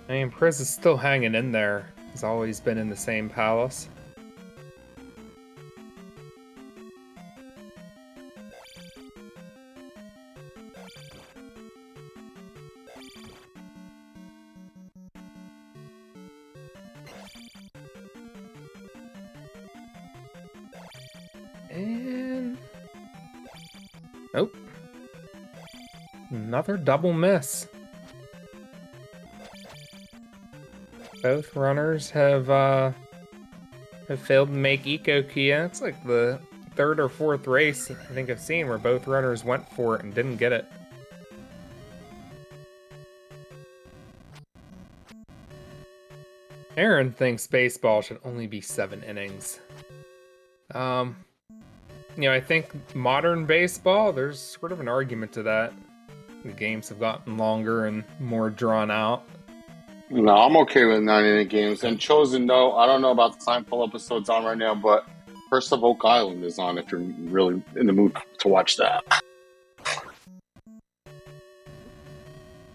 I mean, Priz is still hanging in there. He's always been in the same palace. And... Nope. another double miss. Both runners have failed to make Eco Kia. It's like the third or fourth race I think I've seen where both runners went for it and didn't get it. Aaron thinks baseball should only be 7 innings. I think modern baseball, there's sort of an argument to that. The games have gotten longer and more drawn out. No, I'm okay with 9-inning games. And Chosen, no, I don't know about the Seinfeld episodes on right now, but Curse of Oak Island is on if you're really in the mood to watch that.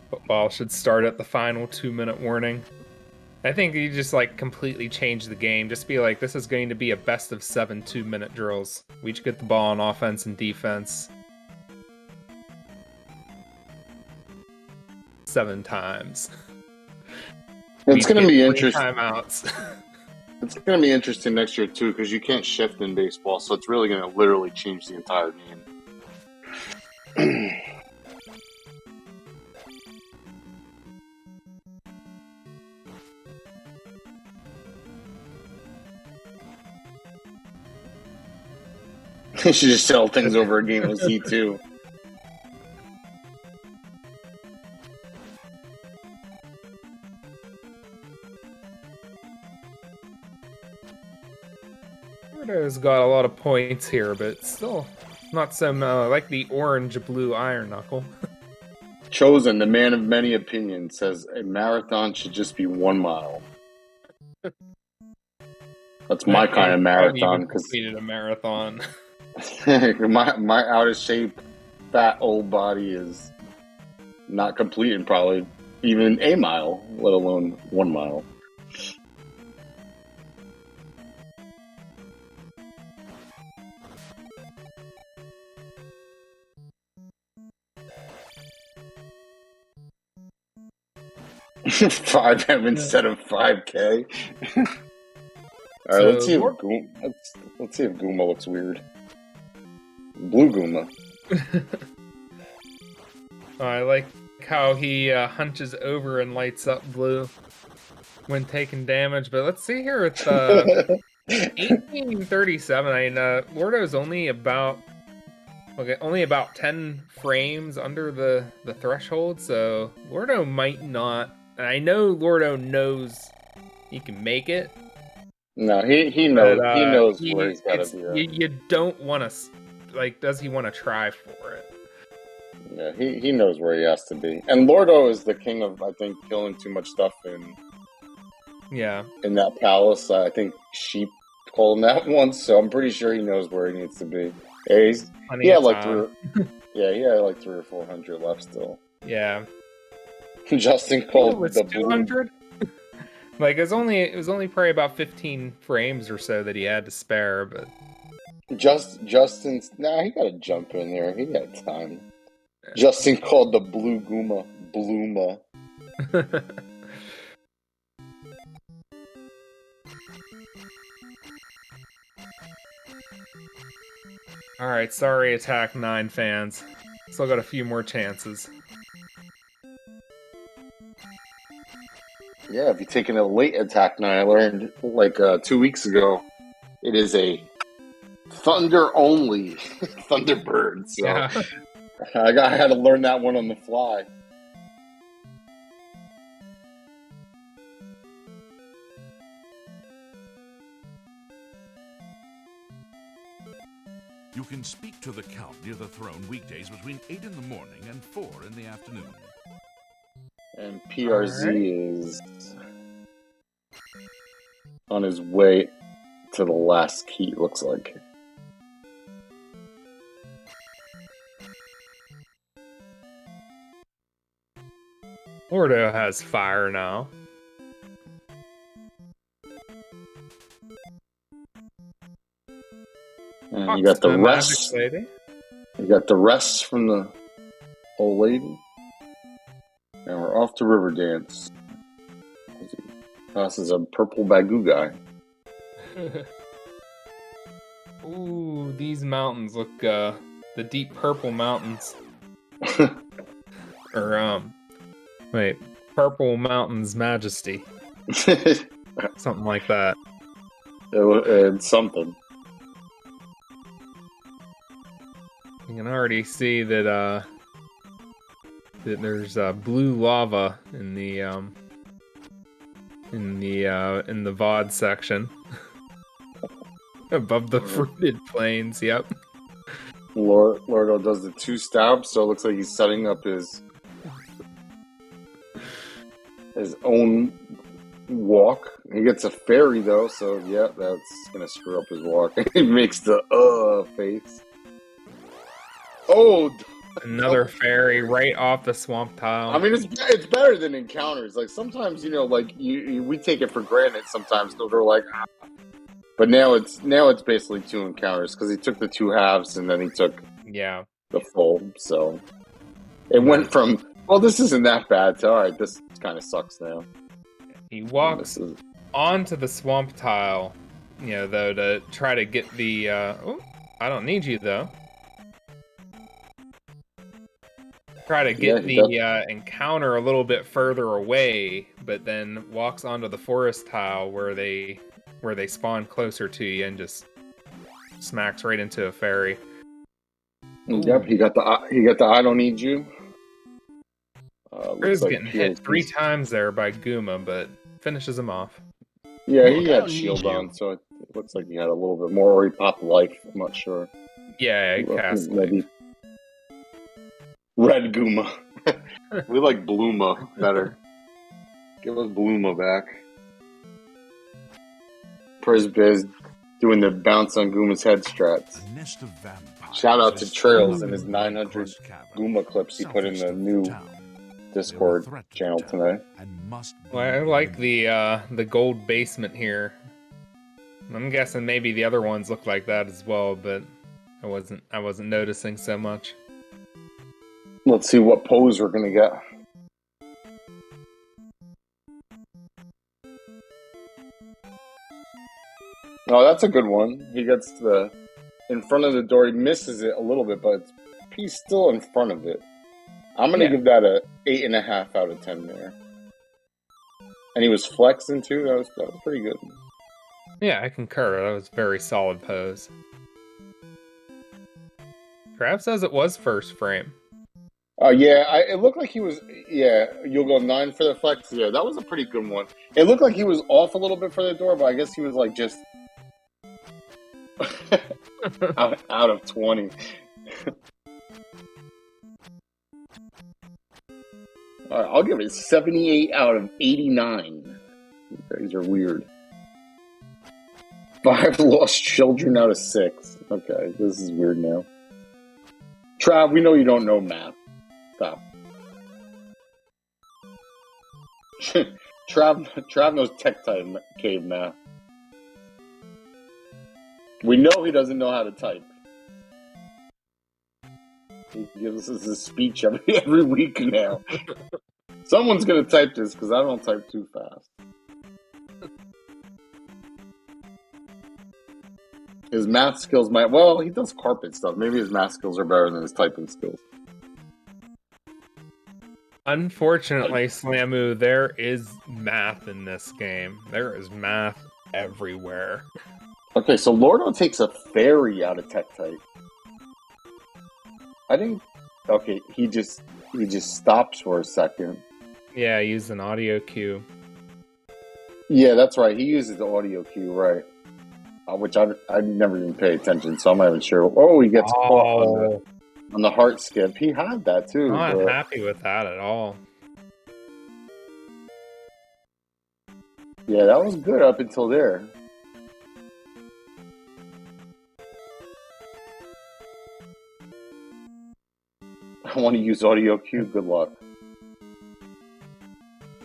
Football should start at the final 2-minute warning. I think you just completely change the game. Just be like, this is going to be a best of 7 2-minute drills. We each get the ball on offense and defense 7 times. It's going to be interesting. Timeouts. It's going to be interesting next year too, because you can't shift in baseball, so it's really going to literally change the entire game. You should just sell things over a game of Z2. Has got a lot of points here, but still not so like the orange-blue iron knuckle. Chosen, the man of many opinions, says a marathon should just be 1 mile. That's my kind of marathon. Because completed a marathon. my out of shape, fat old body is not completing probably even a mile, let alone 1 mile. Five M instead of 5K. All right, let's see if Goomba looks weird. Blue Goomba. I like how he hunches over and lights up blue when taking damage. But let's see here with 1837. I mean, Lordo's only about 10 frames under the threshold, so Lordo might not. I know Lordo knows he can make it. No, he knows. He knows where he's got to be. You don't want to, does he want to try for it? Yeah, he knows where he has to be. And Lordo is the king of, I think, killing too much stuff in that palace. I think Sheep called him that once, so I'm pretty sure he knows where he needs to be. Yeah, he had like 3 or 400 left still. Yeah. Justin called the 200. It was only probably about 15 frames or so that he had to spare, but Justin's he got to jump in there. He got time. Yeah. Justin called the blue Goomba Blooma. All right, sorry, Attack 9 fans. Still got a few more chances. Yeah, if you're taking a late Attack 9, I learned 2 weeks ago, it is a Thunder only Thunderbird. So yeah. I had to learn that one on the fly. You can speak to the Count near the throne weekdays between 8 in the morning and 4 in the afternoon. And PRZ is on his way to the last key, it looks like. Lordo has fire now. And you got the rest. You got the rest from the old lady. And we're off to Riverdance. This is a purple Bagoo guy. Ooh, these mountains look, the deep purple mountains. or wait, Purple Mountain's Majesty, something like that. It's something. You can already see that that there's blue lava in the VOD section above the fruited plains. Yep. Lordo does the 2 stabs, so it looks like he's setting up his own walk. He gets a fairy though, so yeah, that's gonna screw up his walk. He makes the face. Oh, another fairy right off the swamp tile. I mean, it's better than encounters. Like sometimes, like we take it for granted. Sometimes they're like, but now it's basically 2 encounters because he took the 2 halves and then he took the full. So it went from this isn't that bad to all right, this kind of sucks now. He walks onto the swamp tile, though, to try to get the. I don't need you though. Try to get the encounter a little bit further away, but then walks onto the forest tile where they spawn closer to you and just smacks right into a fairy. Yep, he got the I don't need you. He's getting hit 3 times there by Guma, but finishes him off. Yeah, he had shield on, so it looks like he had a little bit more, or he popped life. I'm not sure. Yeah, he cast maybe. Red Guma. We like Bluma better. Give us Bluma back. PrzyBysz doing the bounce on Guma's head strats. Shout out to Trails and his 900 Guma clips he put in the new Discord channel tonight. Well, I like the gold basement here. I'm guessing maybe the other ones look like that as well, but I wasn't noticing so much. Let's see what pose we're gonna get. Oh, that's a good one. He gets in front of the door. He misses it a little bit, but he's still in front of it. I'm gonna give that a 8.5 out of 10 there. And he was flexing too. That was pretty good. Yeah, I concur. That was a very solid pose. Trav says it was first frame. It looked like he was. Yeah, you'll go 9 for the flex. Yeah, that was a pretty good one. It looked like he was off a little bit for the door, but I guess he was like just out of 20. All right, I'll give it 78 out of 89. You guys are weird. 5 lost children out of 6. Okay, this is weird now. Trav, we know you don't know math. Stop. Trav knows tech type cave math. We know he doesn't know how to type. He gives us his speech every week now. Someone's gonna type this because I don't type too fast. His math skills he does carpet stuff. Maybe his math skills are better than his typing skills. Unfortunately, Slamu, there is math in this game. There is math everywhere. Okay, so Lordo takes a fairy out of tech type. I think. Okay, he just stops for a second. Yeah, use an audio cue. Yeah, that's right. He uses the audio cue, right? Which I never even pay attention, so I'm not even sure. Oh, he gets caught on the heart skip. He had that too. I'm not happy with that at all. Yeah, that was good up until there. I want to use audio cue. Good luck.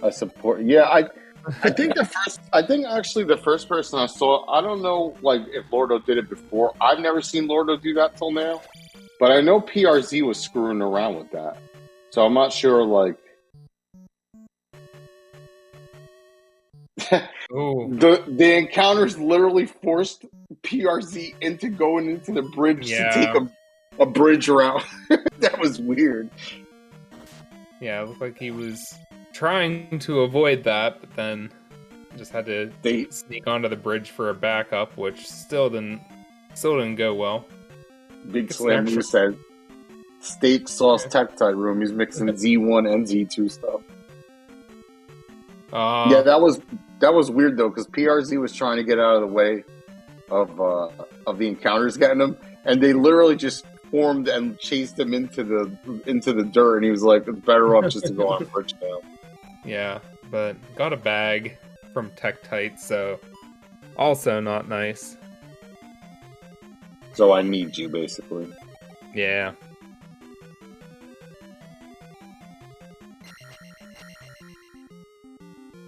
I support. Yeah, I think actually the first person I saw, I don't know if Lordo did it before. I've never seen Lordo do that till now. But I know PRZ was screwing around with that. So I'm not sure the encounters literally forced PRZ into going into the bridge to take a bridge around. That was weird. Yeah, it looked like he was trying to avoid that, but then just had to sneak onto the bridge for a backup, which still didn't go well. Big Slam Blue said, steak sauce Tektite room. He's mixing Z1 and Z2 stuff. Yeah, that was weird though, because PRZ was trying to get out of the way of the encounters getting him, and they literally just formed and chased him into the dirt, and he was like, "It's better off just to go on bridge now." Yeah, but got a bag from Tektite, so also not nice. So I need you, basically. Yeah.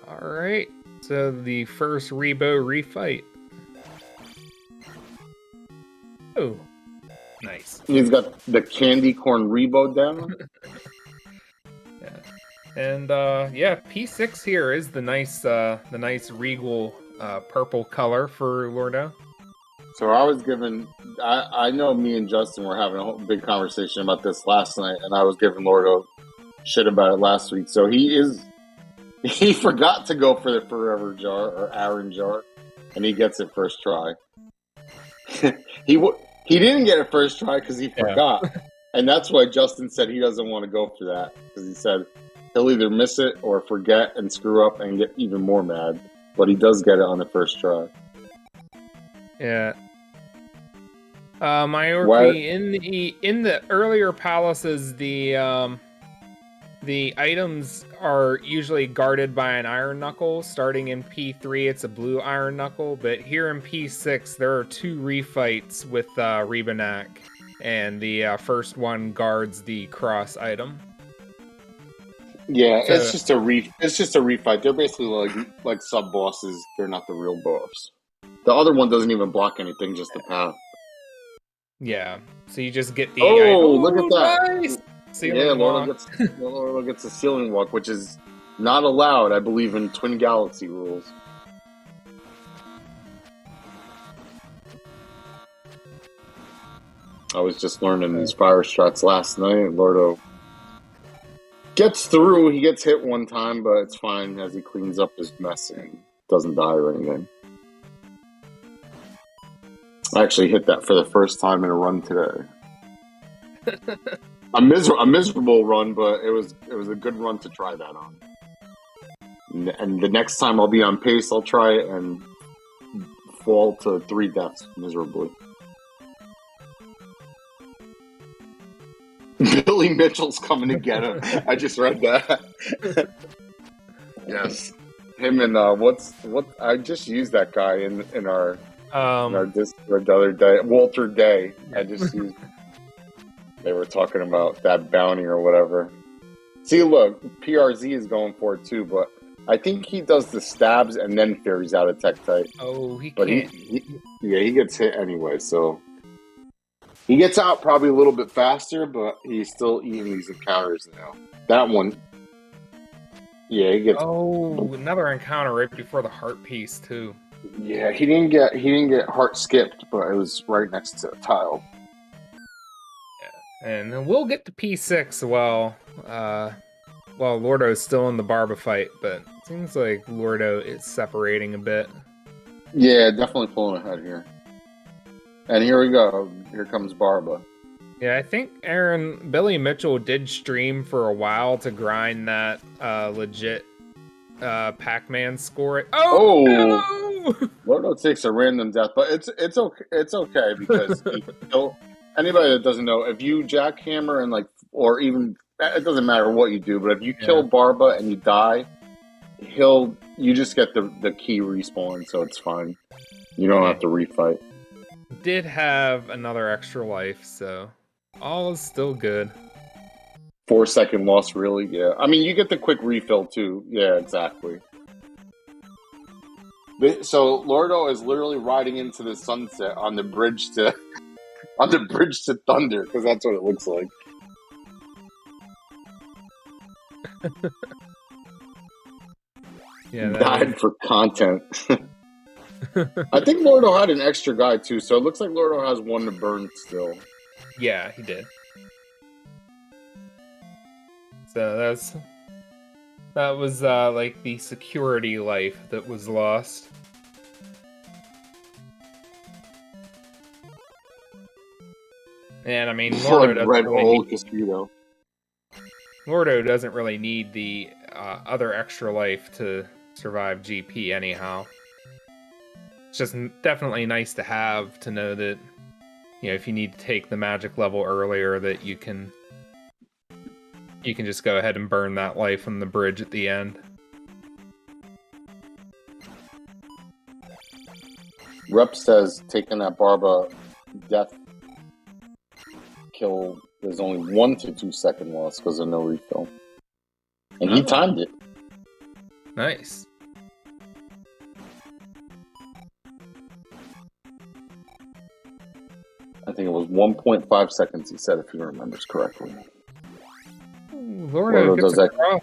Alright, so the first Rebo refight. Oh, nice. He's got the candy corn Rebo down. Yeah. And yeah, P6 here is the nice regal purple color for Lordo. So I was given, I know me and Justin were having a whole big conversation about this last night, and I was giving Lordo shit about it last week. So he forgot to go for the Forever Jar or Aaron Jar, and he gets it first try. He didn't get it first try because he forgot, and that's why Justin said he doesn't want to go for that, because he said he'll either miss it or forget and screw up and get even more mad. But he does get it on the first try. Yeah. Majority, in the earlier palaces, the items are usually guarded by an iron knuckle. Starting in P3, it's a blue iron knuckle, but here in P6, there are 2 refights with Rebanak, and the first one guards the cross item. Yeah, so, it's just a refight. They're basically like sub bosses. They're not the real boss. The other one doesn't even block anything, just the path. Yeah, so you just get the. Look at that! Nice! Lordo gets a ceiling walk, which is not allowed, I believe, in Twin Galaxy rules. I was just learning these fire strats last night, and Lordo gets through. He gets hit one time, but it's fine as he cleans up his mess and doesn't die or anything. I actually hit that for the first time in a run today. A miserable run, but it was a good run to try that on. And the next time I'll be on pace, I'll try it and fall to 3 deaths miserably. Billy Mitchell's coming to get him. I just read that. Yes, him and what? I just used that guy in our Discord the other day. Walter Day. I just used. They were talking about that bounty or whatever. See, look, PRZ is going for it too, but I think he does the stabs and then ferries out a Tektite. Oh, he but can't. He gets hit anyway, so he gets out probably a little bit faster, but he's still eating these encounters now. That one, yeah, he gets. Oh, another encounter right before the heart piece too. Yeah, he didn't get heart skipped, but it was right next to a tile. Yeah, and then we'll get to P6 while Lordo's still in the Barba fight, but it seems like Lordo is separating a bit. Yeah, definitely pulling ahead here. And here we go. Here comes Barba. Yeah, I think Billy Mitchell did stream for a while to grind that legit Pac-Man score. Oh! No! Lordo takes a random death, but it's okay because anybody that doesn't know, if you jackhammer and or even it doesn't matter what you do, but if you kill Barba and you die, you just get the key respawn, so it's fine. You don't have to refight. Did have another extra life, so all is still good. 4-second loss, really? Yeah. I mean, you get the quick refill too. Yeah, exactly. So Lordo is literally riding into the sunset on the bridge to Thunder, because that's what it looks like. Yeah, died for content. I think Lordo had an extra guy too, so it looks like Lordo has one to burn still. Yeah, he did. So that was like the security life that was lost. And I mean, Lordo doesn't really need the other extra life to survive GP anyhow. It's just definitely nice to have, to know that, you know, if you need to take the magic level earlier, that you can just go ahead and burn that life on the bridge at the end. Rep says taking that Barba death kill, there's only 1 to 2 second loss because of no refill. And he timed it. Nice. I think it was 1.5 seconds, he said, if he remembers correctly. Lordo gets across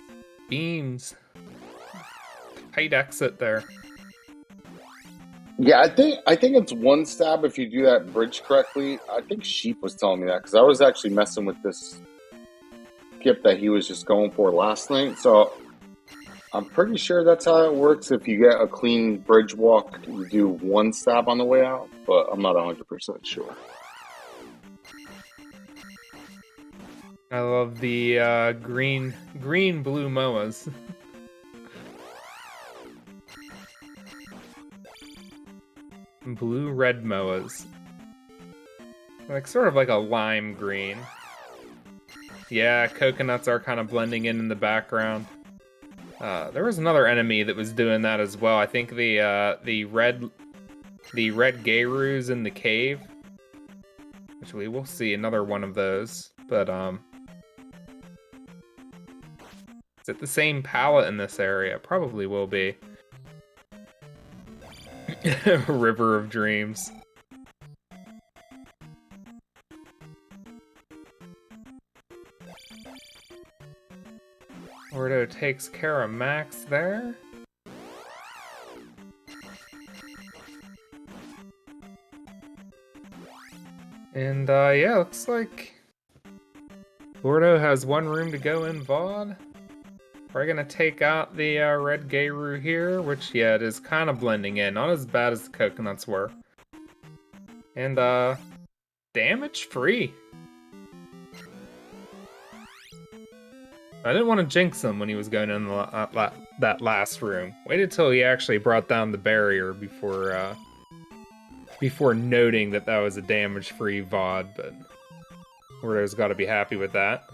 beams. Tight exit there. Yeah, I think it's 1 stab if you do that bridge correctly. I think Sheep was telling me that, because I was actually messing with this skip that he was just going for last night. So I'm pretty sure that's how it works. If you get a clean bridge walk, you do 1 stab on the way out, but I'm not 100% sure. I love the green blue MOAs. Blue red MOAs. Like sort of like a lime green. Yeah, coconuts are kind of blending in the background. There was another enemy that was doing that as well. I think the red Gayrus in the cave. Which we will see another one of those, but is it the same palette in this area? Probably will be. River of Dreams. Lordo takes care of Max there. And yeah, looks like Lordo has 1 room to go in VOD. We're gonna take out the red Gayru here, which, yeah, it is kind of blending in. Not as bad as the coconuts were. And, damage free. I didn't want to jinx him when he was going in that last room. Waited till he actually brought down the barrier before noting that was a damage-free VOD, but Lordo's got to be happy with that.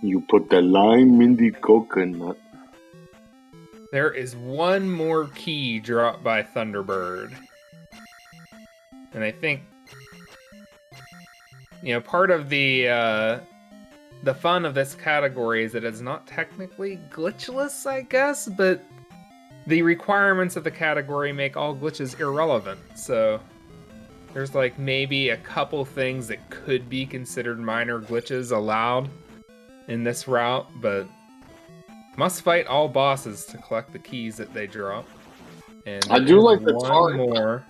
You put the lime in the coconut. There is 1 more key dropped by Thunderbird. And I think, you know, part of the fun of this category is that it's not technically glitchless, I guess, but the requirements of the category make all glitches irrelevant. So there's like maybe a couple things that could be considered minor glitches allowed in this route, but must fight all bosses to collect the keys that they drop. And I do like the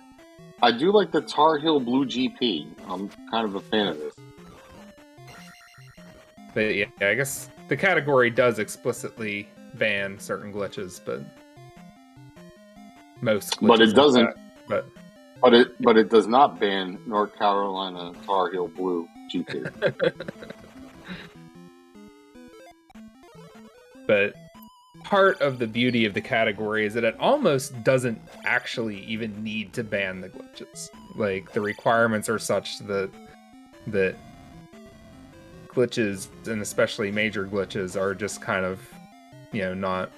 I do like the Tar Heel Blue GP. I'm kind of a fan of this. But yeah, I guess the category does explicitly ban certain glitches, but most glitches. But it doesn't. But it does not ban North Carolina Tar Heel Blue GP. But part of the beauty of the category is that it almost doesn't actually even need to ban the glitches. Like, the requirements are such that glitches, and especially major glitches, are just kind of, you know,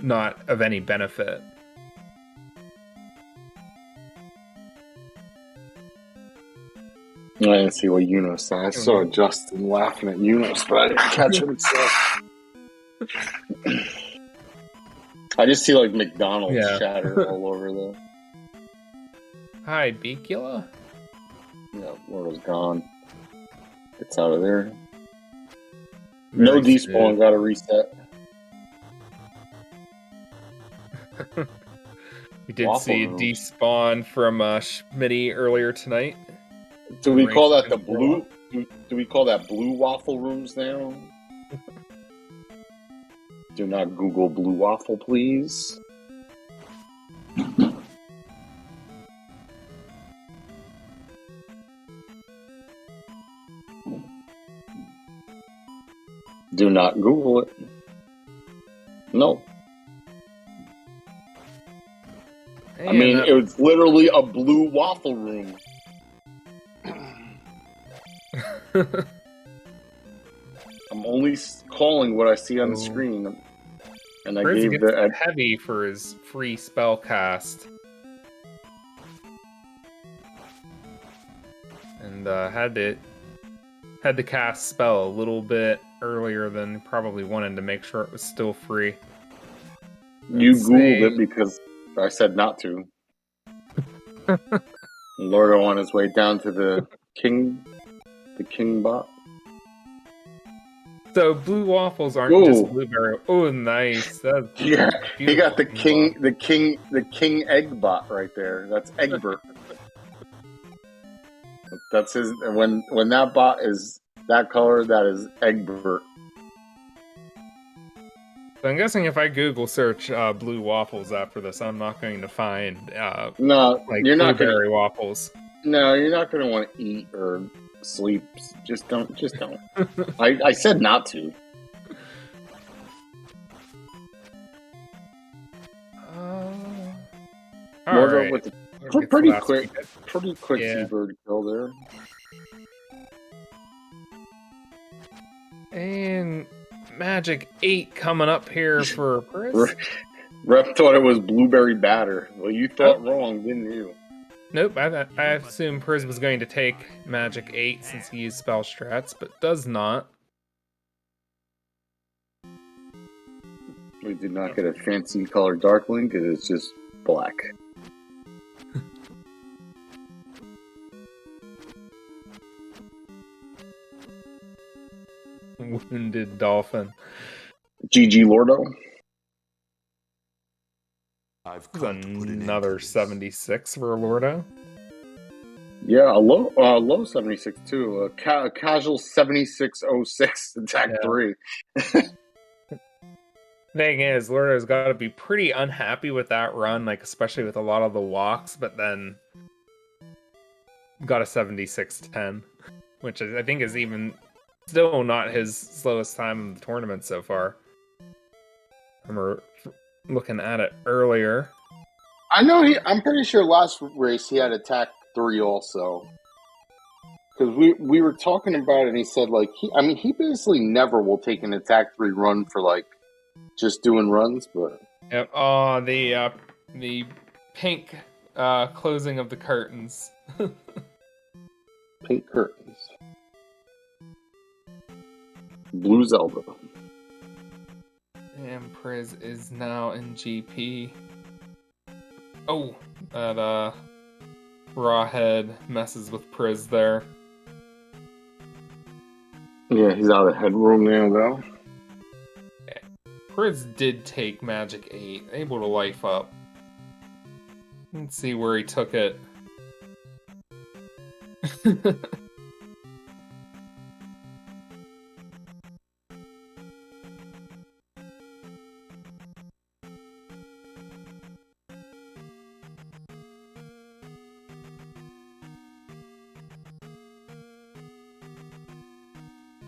not of any benefit. I didn't see what Yuno said. I saw Justin laughing at Yunos, but I didn't catch what he said. I just see like McDonald's shatter all over there. Hi, Beacula. Yeah, Lordo's gone. Gets out of there. No despawn, got to reset. We did Waffle see room. despawn from Schmitty earlier tonight. Do we call that the Control. blue? Do we call that blue waffle rooms now? Do not Google blue waffle, please. Do not Google it. No. I mean, it was literally a blue waffle room. I'm only calling what I see on the screen. And I Priz gave gets heavy for his free spell cast. And had to cast spell a little bit earlier than probably wanted to make sure it was still free. You Googled it because I said not to. Lordo on his way down to the king bot. So blue waffles aren't just blueberry. Oh, nice! That's yeah, he got the king egg bot right there. That's Egbert. That's his. When that bot is that color, that is Egbert. So I'm guessing if I Google search blue waffles after this, I'm not going to find no, like you're not blueberry waffles. No, you're not going to want to eat or sleep. Just don't. I said not to. All right. With the pretty quick T-bird kill there. And Magic 8 coming up here for Priz. Rep thought it was blueberry batter. Well, you thought wrong, didn't you? Nope, I assumed Priz was going to take Magic 8 since he used spell strats, but does not. We did not get a fancy color Dark Link, it is just black. Wounded Dolphin. GG Lordo. Another 76 for Lordo. Yeah, a low 76 too. A casual 7606 attack 3. Thing is, Lordo's got to be pretty unhappy with that run, like especially with a lot of the walks, but then got a 76-10, which I think is even still not his slowest time in the tournament so far. Remember looking at it earlier. I know I'm pretty sure last race he had attack 3 also. Because we were talking about it and he said like he basically never will take an attack 3 run for like just doing runs, but yep. Oh, the pink closing of the curtains. Pink curtains. Blue Zelda. And Priz is now in GP. Oh, that Rawhead messes with Priz there. Yeah, he's out of headroom now though. Priz did take Magic 8, able to life up. Let's see where he took it.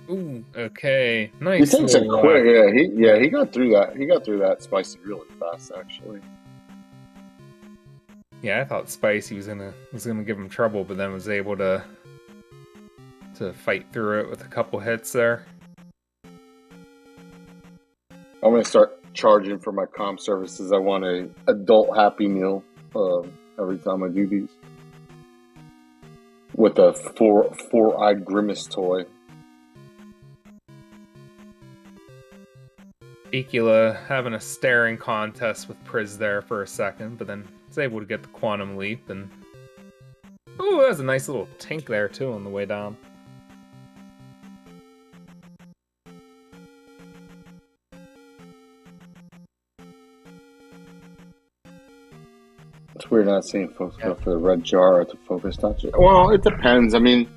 Ooh, okay, nice. He takes it quick. He got through that. He got through that spicy really fast, actually. Yeah, I thought Spicy was gonna give him trouble, but then was able to fight through it with a couple hits there. I'm gonna start charging for my comm services. I want a adult Happy Meal every time I do these with a four-eyed Grimace toy. Ecula having a staring contest with Priz there for a second, but then was able to get the Quantum Leap and Ooh, there's a nice little tank there too on the way down. It's weird not seeing folks go for the red jar at the focus touch. Well, it depends. I mean,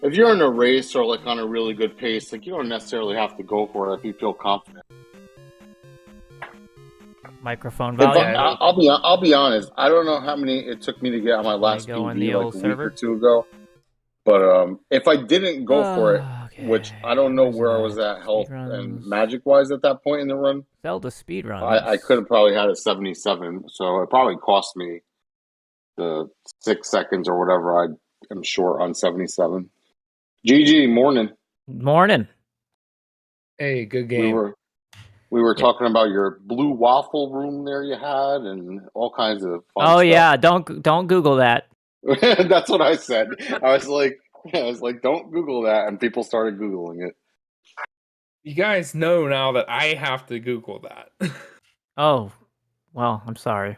if you're in a race or like on a really good pace, like you don't necessarily have to go for it if you feel confident. Microphone If volume. I'll be honest. I don't know how many it took me to get on my last go on PB the like old a server? week or two ago. But if I didn't go for it, Okay, which I don't know where's where I that? was at health Speedruns. and magic wise at that point in the run, ZeldaSpeedRuns. I could have probably had a 77. So it probably cost me the 6 seconds or whatever I am short on 77. GG, morning. Morning. Hey, good game. We were talking about your blue waffle room there you had and all kinds of fun Oh stuff. yeah, don't Google that. That's what I said. I was like, don't Google that, and people started Googling it. You guys know now that I have to Google that. Oh, well, I'm sorry.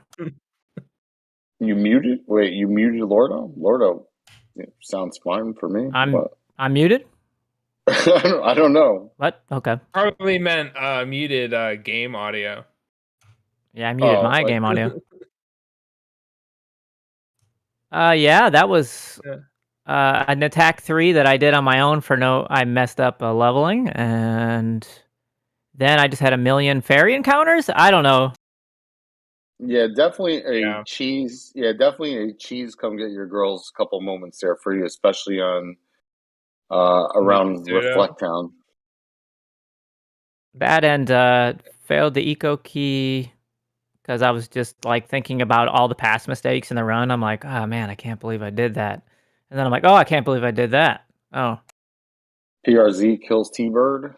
You muted? Wait, you muted Lordo? Lordo sounds fine for me. I'm muted? I don't know. What? Okay. Probably meant muted game audio. Yeah, I muted my game audio. Yeah, that was an attack 3 that I did on my own I messed up leveling, and then I just had a million fairy encounters? I don't know. Yeah, definitely a cheese. Yeah, definitely a cheese. Come get your girls. Couple moments there for you, especially on around Reflect Town. Bad end failed the eco key because I was just like thinking about all the past mistakes in the run. I'm like, oh man, I can't believe I did that. And then I'm like, oh, I can't believe I did that. Oh. PRZ kills T-Bird.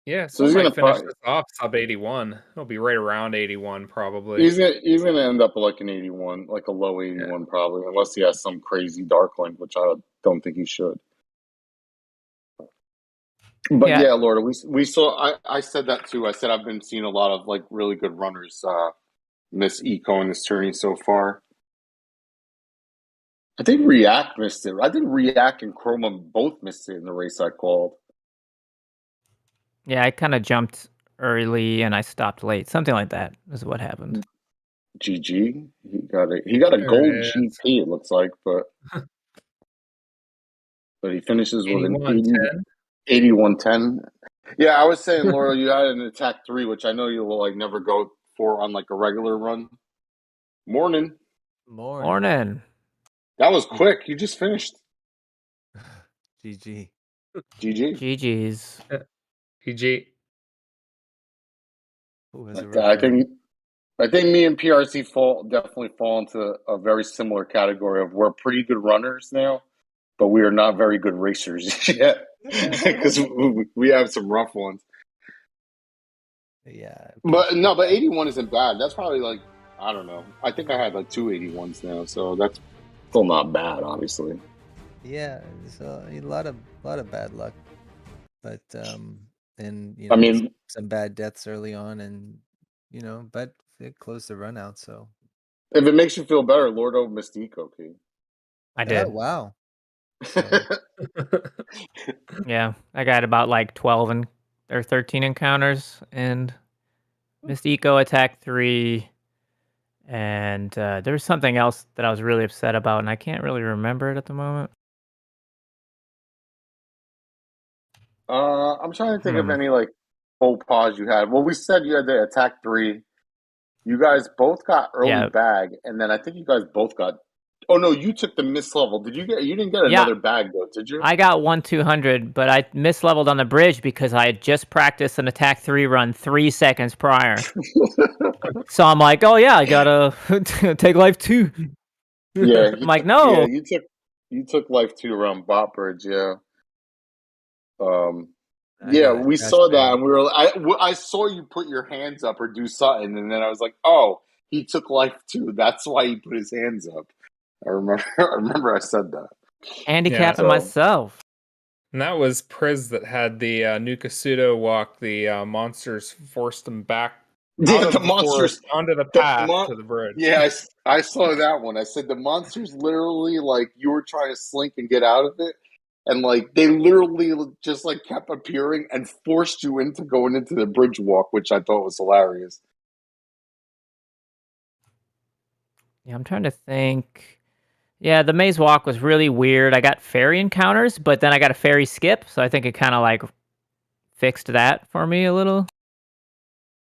Yeah, so he's gonna finish this off sub 81. He'll be right around 81 probably. He's gonna end up like an 81, like a low 81 probably, unless he has some crazy dark link, which I don't think he should. But yeah, Lord, we saw. I said that too. I said I've been seeing a lot of like really good runners miss eco in this tourney so far. I think React missed it. I think React and Chroma both missed it in the race I called. Yeah, I kind of jumped early and I stopped late. Something like that is what happened. GG. He got a gold GP, it looks like, but he finishes with an 81-10. Yeah, I was saying, Laura, you had an attack 3, which I know you will like never go for on like a regular run. Morning. That was quick. You just finished. GG. GG's. GG. I think me and PRC definitely fall into a very similar category of we're pretty good runners now, but we are not very good racers yet because we have some rough ones. Yeah. But 81 isn't bad. That's probably like, I don't know. I think I had like 2 81s now, so that's still not bad, obviously. Yeah, so a lot of bad luck, but and I mean, some bad deaths early on, and but it closed the run out. So if it makes you feel better, Lordo missed eco key. I did. Oh, wow. Yeah, I got about like 12 or 13 encounters and missed eco attack 3. And there was something else that I was really upset about, and I can't really remember it at the moment. I'm trying to think of any like faux pas you had. Well, we said you had the attack 3. You guys both got early bag, and then I think you guys both got. Oh no, you took the miss level. You didn't get another bag though, did you? I got 1/200, but I misleveled on the bridge because I had just practiced an attack 3 run 3 seconds prior. So I'm like, oh yeah, I gotta take life 2. Yeah, I'm like, no. Yeah, you took life 2 around Bot Bridge, yeah. Yeah, we saw that, and we were. I saw you put your hands up or do something, and then I was like, "Oh, he took life 2. That's why he put his hands up." I remember I said that. Handicapping myself. And that was Priz that had the Nuka Pseudo walk. The monsters forced him back Yeah, out of the the monsters. forest onto the The path mon- to the bridge. yeah, I saw that one. I said the monsters literally like you were trying to slink and get out of it, and like they literally just like kept appearing and forced you into going into the bridge walk, which I thought was hilarious. Yeah, I'm trying to think. Yeah, the maze walk was really weird. I got fairy encounters, but then I got a fairy skip, so I think it kind of like fixed that for me a little.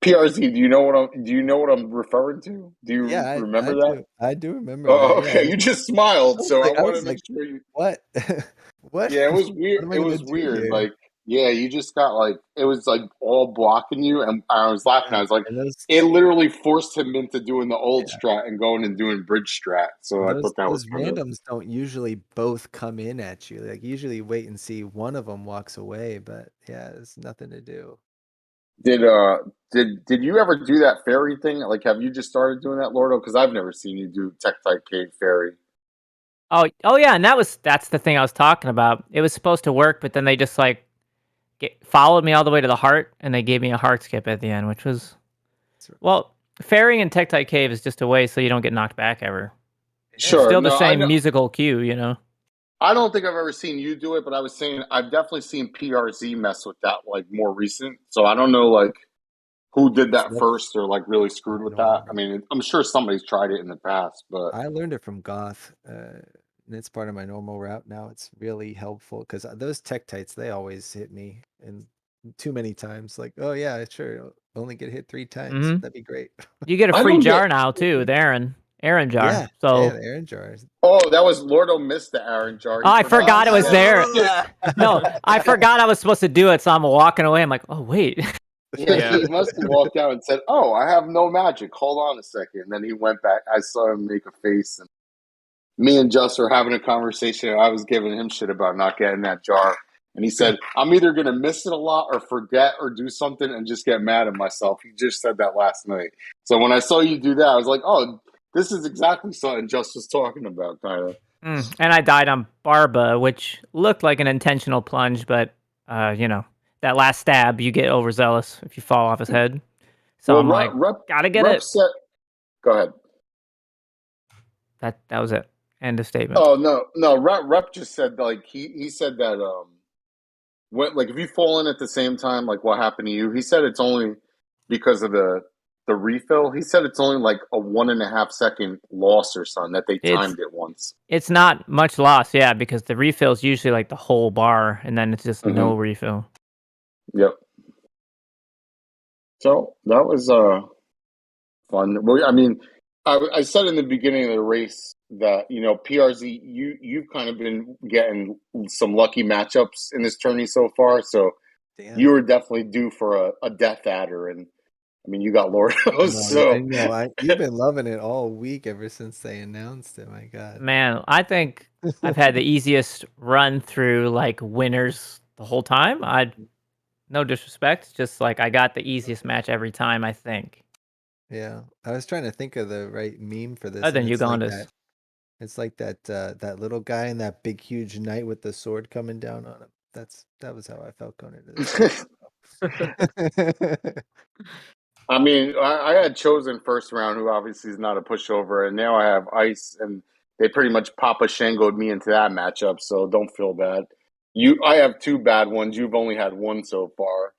PRZ, do you know what I'm referring to? Do you Yeah, remember I that? do. I do remember that. Oh, Yeah, okay. You just smiled, so I I want to was make like, sure you. what? What? Yeah, it was What weird. am I It gonna was do weird. here? Like, yeah, you just got like it was like all blocking you, and I was laughing. I was like, And those, it literally forced him into doing the old yeah, strat and going and doing bridge strat. So I thought that was those kind of randoms don't usually both come in at you. Like usually wait and see one of them walks away, but yeah, there's nothing to do. did did you ever do that fairy thing? Like, have you just started doing that, Lordo? Because I've never seen you do Tech Type Cave Fairy. Oh yeah, and that's the thing I was talking about. It was supposed to work, but then they just like followed me all the way to the heart, and they gave me a heart skip at the end, which was well, fairing in Tektite Cave is just a way so you don't get knocked back ever. It's Sure, still the no, I same know. musical cue, you know. I don't think I've ever seen you do it, but I was saying I've definitely seen PRZ mess with that like more recent. So I don't know like who did that That's first or like really screwed with that. I normal. mean, I'm sure somebody's tried it in the past, but I learned it from Goth, and it's part of my normal route now. It's really helpful because those Tektites, they always hit me and too many times. Like, oh yeah, sure, I'll only get hit 3 times. Hmm. That'd be great. You get a I free don't get. jar now too, the Aaron jar. Yeah, yeah, So the Aaron jars. Oh, that was Lordo missed the Aaron jar. oh, He I forgot forgot to it was say there. it. No, I forgot I was supposed to do it, so I'm walking away. I'm like, oh wait. Yeah, Yeah. he must have walked out and said, "Oh, I have no magic. Hold on a second." And then he went back. I saw him make a face, and me and Just were having a conversation. I was giving him shit about not getting that jar, and he said, "I'm either gonna miss it a lot, or forget, or do something, and just get mad at myself." He just said that last night. So when I saw you do that, I was like, "Oh, this is exactly something Just was talking about, kind of." And I died on Barba, which looked like an intentional plunge, but you know, that last stab, you get overzealous if you fall off his head. So Well, I'm like, gotta get Rep it. said, "Go ahead." That was it. End of statement. Oh no, Rep just said like he said that what like if you fall in at the same time, like what happened to you? He said it's only because of the refill. He said it's only like a 1.5 second loss or something that they timed it once. It's not much loss, yeah, because the refill is usually like the whole bar, and then it's just Mm-hmm. no refill. Yep. So that was fun. Well, I mean, I said in the beginning of the race that PRZ, you've kind of been getting some lucky matchups in this tourney so far. So Damn. you were definitely due for a death adder, and I mean you got Lordos. I know. You've been loving it all week ever since they announced it. My God. Man, I think I've had the easiest run through like winners the whole time. No disrespect, just like I got the easiest match every time, I think. Yeah, I was trying to think of the right meme for this. Other than and it's like Uganda's. that. It's like that little guy and that big huge knight with the sword coming down on him. That was how I felt going into this. I mean, I had chosen first round, who obviously is not a pushover, and now I have Ice, and they pretty much Papa Shangoed me into that matchup. So don't feel bad. I have two bad ones. You've only had one so far.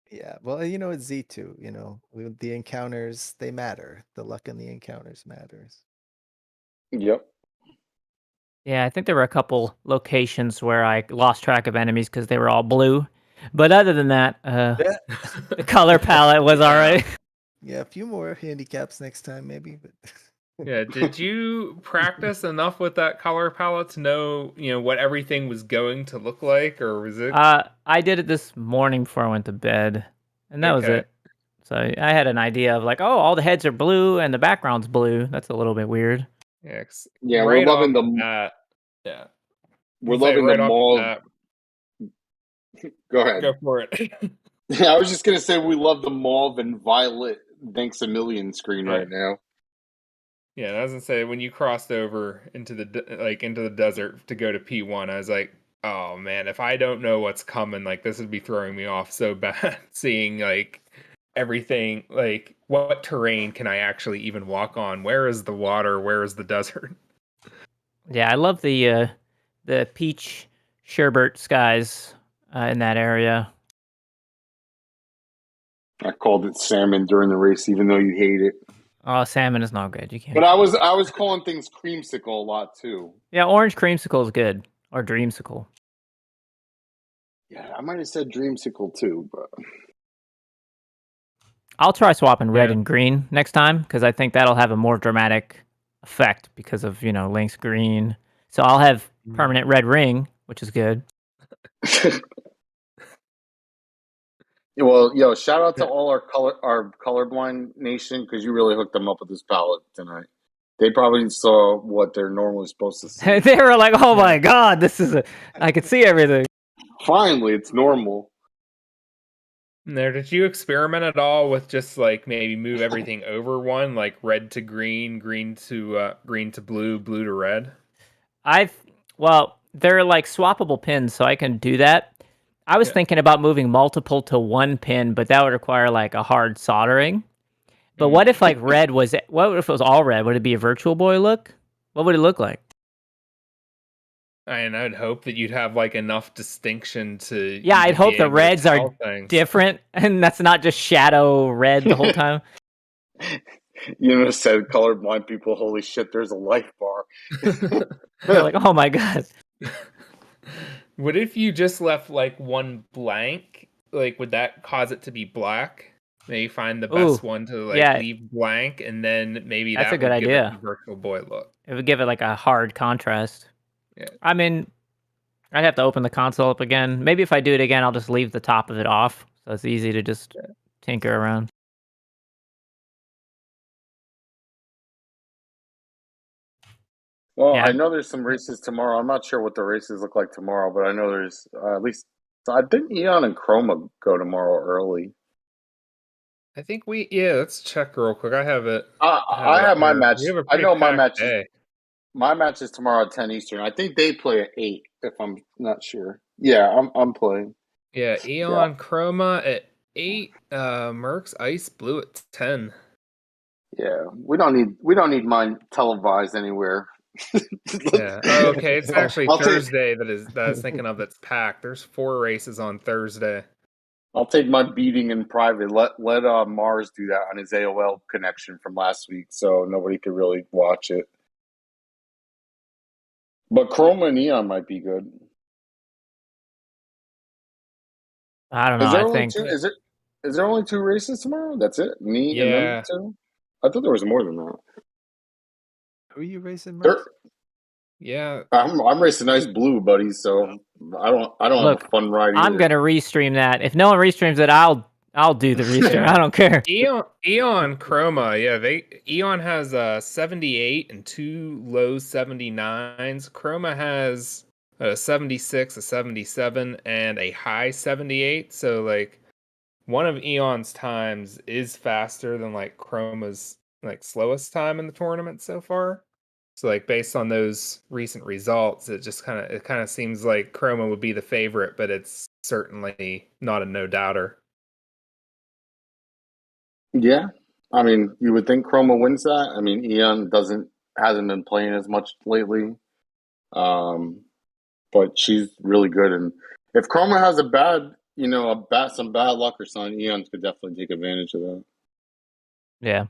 Yeah, well, it's Z2. The encounters, they matter. The luck in the encounters matters. Yep. Yeah, I think there were a couple locations where I lost track of enemies because they were all blue. But other than that, the color palette was all right. Yeah, a few more handicaps next time, maybe. But Yeah, did you practice enough with that color palette to know, what everything was going to look like, or was it? I did it this morning before I went to bed, and that was it. So I had an idea of like, oh, all the heads are blue and the background's blue. That's a little bit weird. Yeah, right we're loving Yeah, we're loving the mall. Go ahead. Go for it. Yeah, I was just gonna say we love the mauve and violet thanks a million screen right now. Yeah, and I was gonna say when you crossed over into the desert to go to P1, I was like, oh man, if I don't know what's coming, like this would be throwing me off so bad. Seeing like everything, like what terrain can I actually even walk on? Where is the water? Where is the desert? Yeah, I love the peach sherbet skies in that area. I called it salmon during the race, even though you hate it. Oh, salmon is not good. You can't. But I was calling things creamsicle a lot too. Yeah, orange creamsicle is good, or dreamsicle. Yeah, I might have said dreamsicle too, but I'll try swapping red and green next time because I think that'll have a more dramatic effect because of Link's green. So I'll have permanent red ring, which is good. well, yo, shout out to all our colorblind nation because you really hooked them up with this palette tonight. They probably saw what they're normally supposed to see. They were like, "Oh my god, this is I could see everything." Finally, it's normal. There, did you experiment at all with just like maybe move everything over one, like red to green, green to blue, blue to red? Well, they're like swappable pins, so I can do that. I was thinking about moving multiple to one pin, but that would require like a hard soldering. But what if like what if it was all red? Would it be a Virtual Boy look? What would it look like? And I'd hope that you'd have like enough distinction to. Yeah, I'd hope the reds are different, and that's not just shadow red the whole time. Said colorblind people, holy shit, there's a life bar. They're like, oh my god. What if you just left like one blank? Like, would that cause it to be black? Maybe find the best one to leave blank, and then maybe that's that a good would idea. Give it the Virtual Boy look. It would give it like a hard contrast. Yeah. I mean, I'd have to open the console up again. Maybe if I do it again, I'll just leave the top of it off, so it's easy to just tinker around. Well, I know there's some races tomorrow. I'm not sure what the races look like tomorrow, but I know there's at least. I think Eon and Chroma go tomorrow early. I think let's check real quick. I have it. I have my match. I know my match. My match is tomorrow at 10 Eastern. I think they play at 8, if I'm not sure. Yeah, I'm playing. Yeah, Eon Chroma at 8, Mercs Ice Blue at 10. Yeah, we don't need mine televised anywhere. Yeah. Oh, okay, it's actually Thursday that I was thinking of that's packed. There's 4 races on Thursday. I'll take my beating in private. Let Mars do that on his AOL connection from last week, so nobody could really watch it. But Chroma and Eon might be good. I don't know. Is there only 2 races tomorrow? That's it? Me and them 2? I thought there was more than that. Who are you racing, Merc? Yeah. I'm racing Ice Blue, buddy, so I don't have a fun ride either. I'm gonna restream that. If no one restreams it, I'll do the restream. I don't care. Eon Chroma, Eon has 78 and 2 low 79s. Chroma has a 76, a 77, and a high 78. So like one of Eon's times is faster than like Chroma's like slowest time in the tournament so far. So like based on those recent results, it kind of seems like Chroma would be the favorite, but it's certainly not a no doubter. Yeah, I mean, you would think Chroma wins that. I mean, Eon hasn't been playing as much lately, but she's really good. And if Chroma has some bad luck or something, Eon could definitely take advantage of that. Yeah,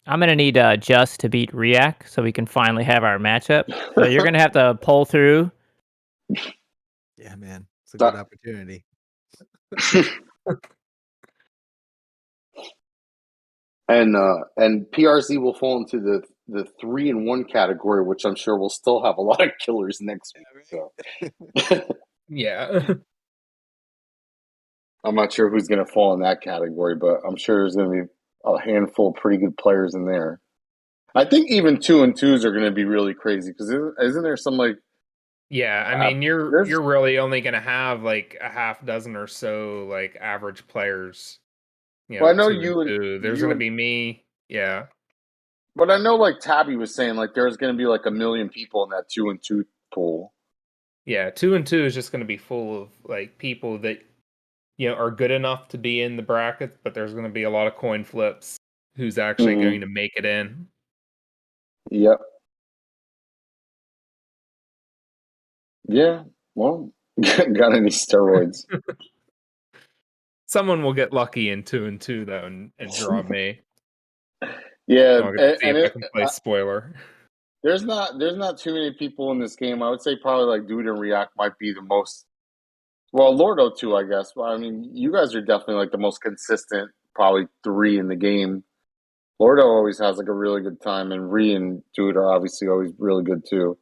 I'm gonna need Just to beat React so we can finally have our matchup. So you're gonna have to pull through. Yeah, man, it's a good opportunity. And PRZ will fall into the 3-in-1 category, which I'm sure will still have a lot of killers next week. So. Yeah. I'm not sure who's going to fall in that category, but I'm sure there's going to be a handful of pretty good players in there. I think even 2-in-2s are going to be really crazy because isn't there some like? Yeah, I mean you're really only going to have like a half dozen or so like average players. Well, I know there's going to be me. Yeah. But I know like Tabby was saying like there's going to be like 1 million people in that 2-in-2 pool. Yeah, 2-in-2 is just going to be full of like people that are good enough to be in the brackets, but there's going to be a lot of coin flips. Who's actually going to make it in? Yep. Yeah. Well, got any steroids? Someone will get lucky in 2 and 2 though, and draw me. Yeah, I'll get to see if I can play spoiler. There's not too many people in this game. I would say probably like Dude and React might be the most. Well, Lordo too, I guess. But I mean, you guys are definitely like the most consistent, probably 3 in the game. Lordo always has like a really good time, and Ree and Dude are obviously always really good too.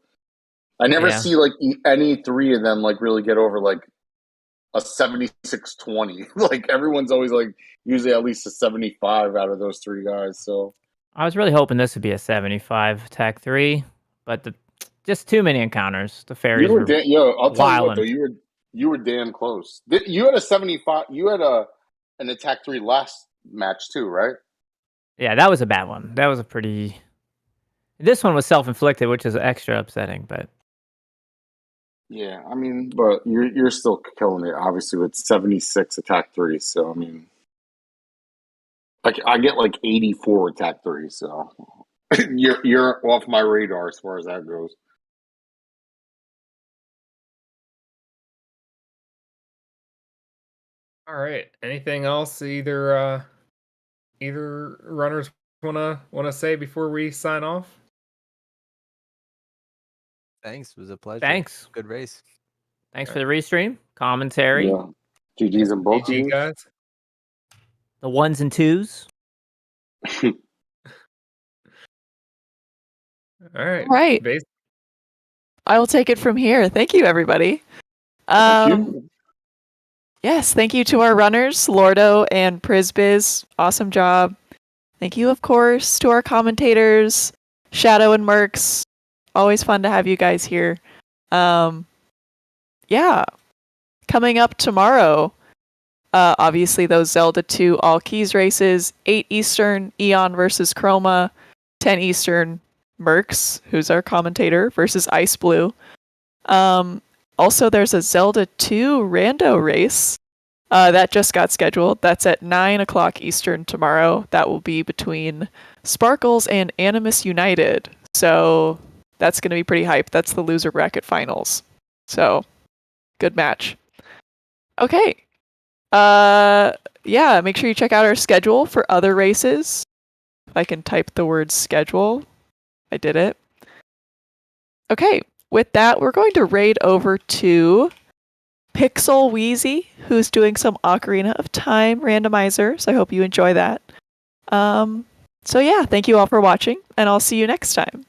I never see like any 3 of them like really get over like a 76-20. Like everyone's always like usually at least a 75 out of those 3 guys. So I was really hoping this would be a 75 attack 3, but just too many encounters. The fairies were I'll tell you what though, you were damn close. You had a 75. You had an attack 3 last match too, right? Yeah, that was a bad one. That was a pretty. This one was self-inflicted, which is extra upsetting, but. Yeah, I mean, but you're still killing it, obviously, with 76 attack 3. So I mean, like I get like 84 attack 3. So you're off my radar as far as that goes. All right. Anything else either runners wanna say before we sign off? Thanks. It was a pleasure. Thanks. Good race. Thanks for the restream, commentary. Yeah. GG's and both GG, guys. The 1s and 2s. All right. All right. I will take it from here. Thank you, everybody. Thank you. Yes, thank you to our runners, Lordo and PrzyBysz. Awesome job. Thank you, of course, to our commentators, Shadow and Mercs. Always fun to have you guys here. Yeah. Coming up tomorrow, obviously those Zelda 2 all keys races, 8 Eastern, Eon versus Chroma, 10 Eastern, Mercs, who's our commentator, versus Ice Blue. Also, there's a Zelda 2 rando race that just got scheduled. That's at 9 o'clock Eastern tomorrow. That will be between Sparkles and Animus United. So that's going to be pretty hype. That's the loser bracket finals. So, good match. Okay. Yeah, make sure you check out our schedule for other races. If I can type the word schedule. I did it. Okay. With that, we're going to raid over to Pixel Wheezy, who's doing some Ocarina of Time randomizer. So I hope you enjoy that. So yeah, thank you all for watching, and I'll see you next time.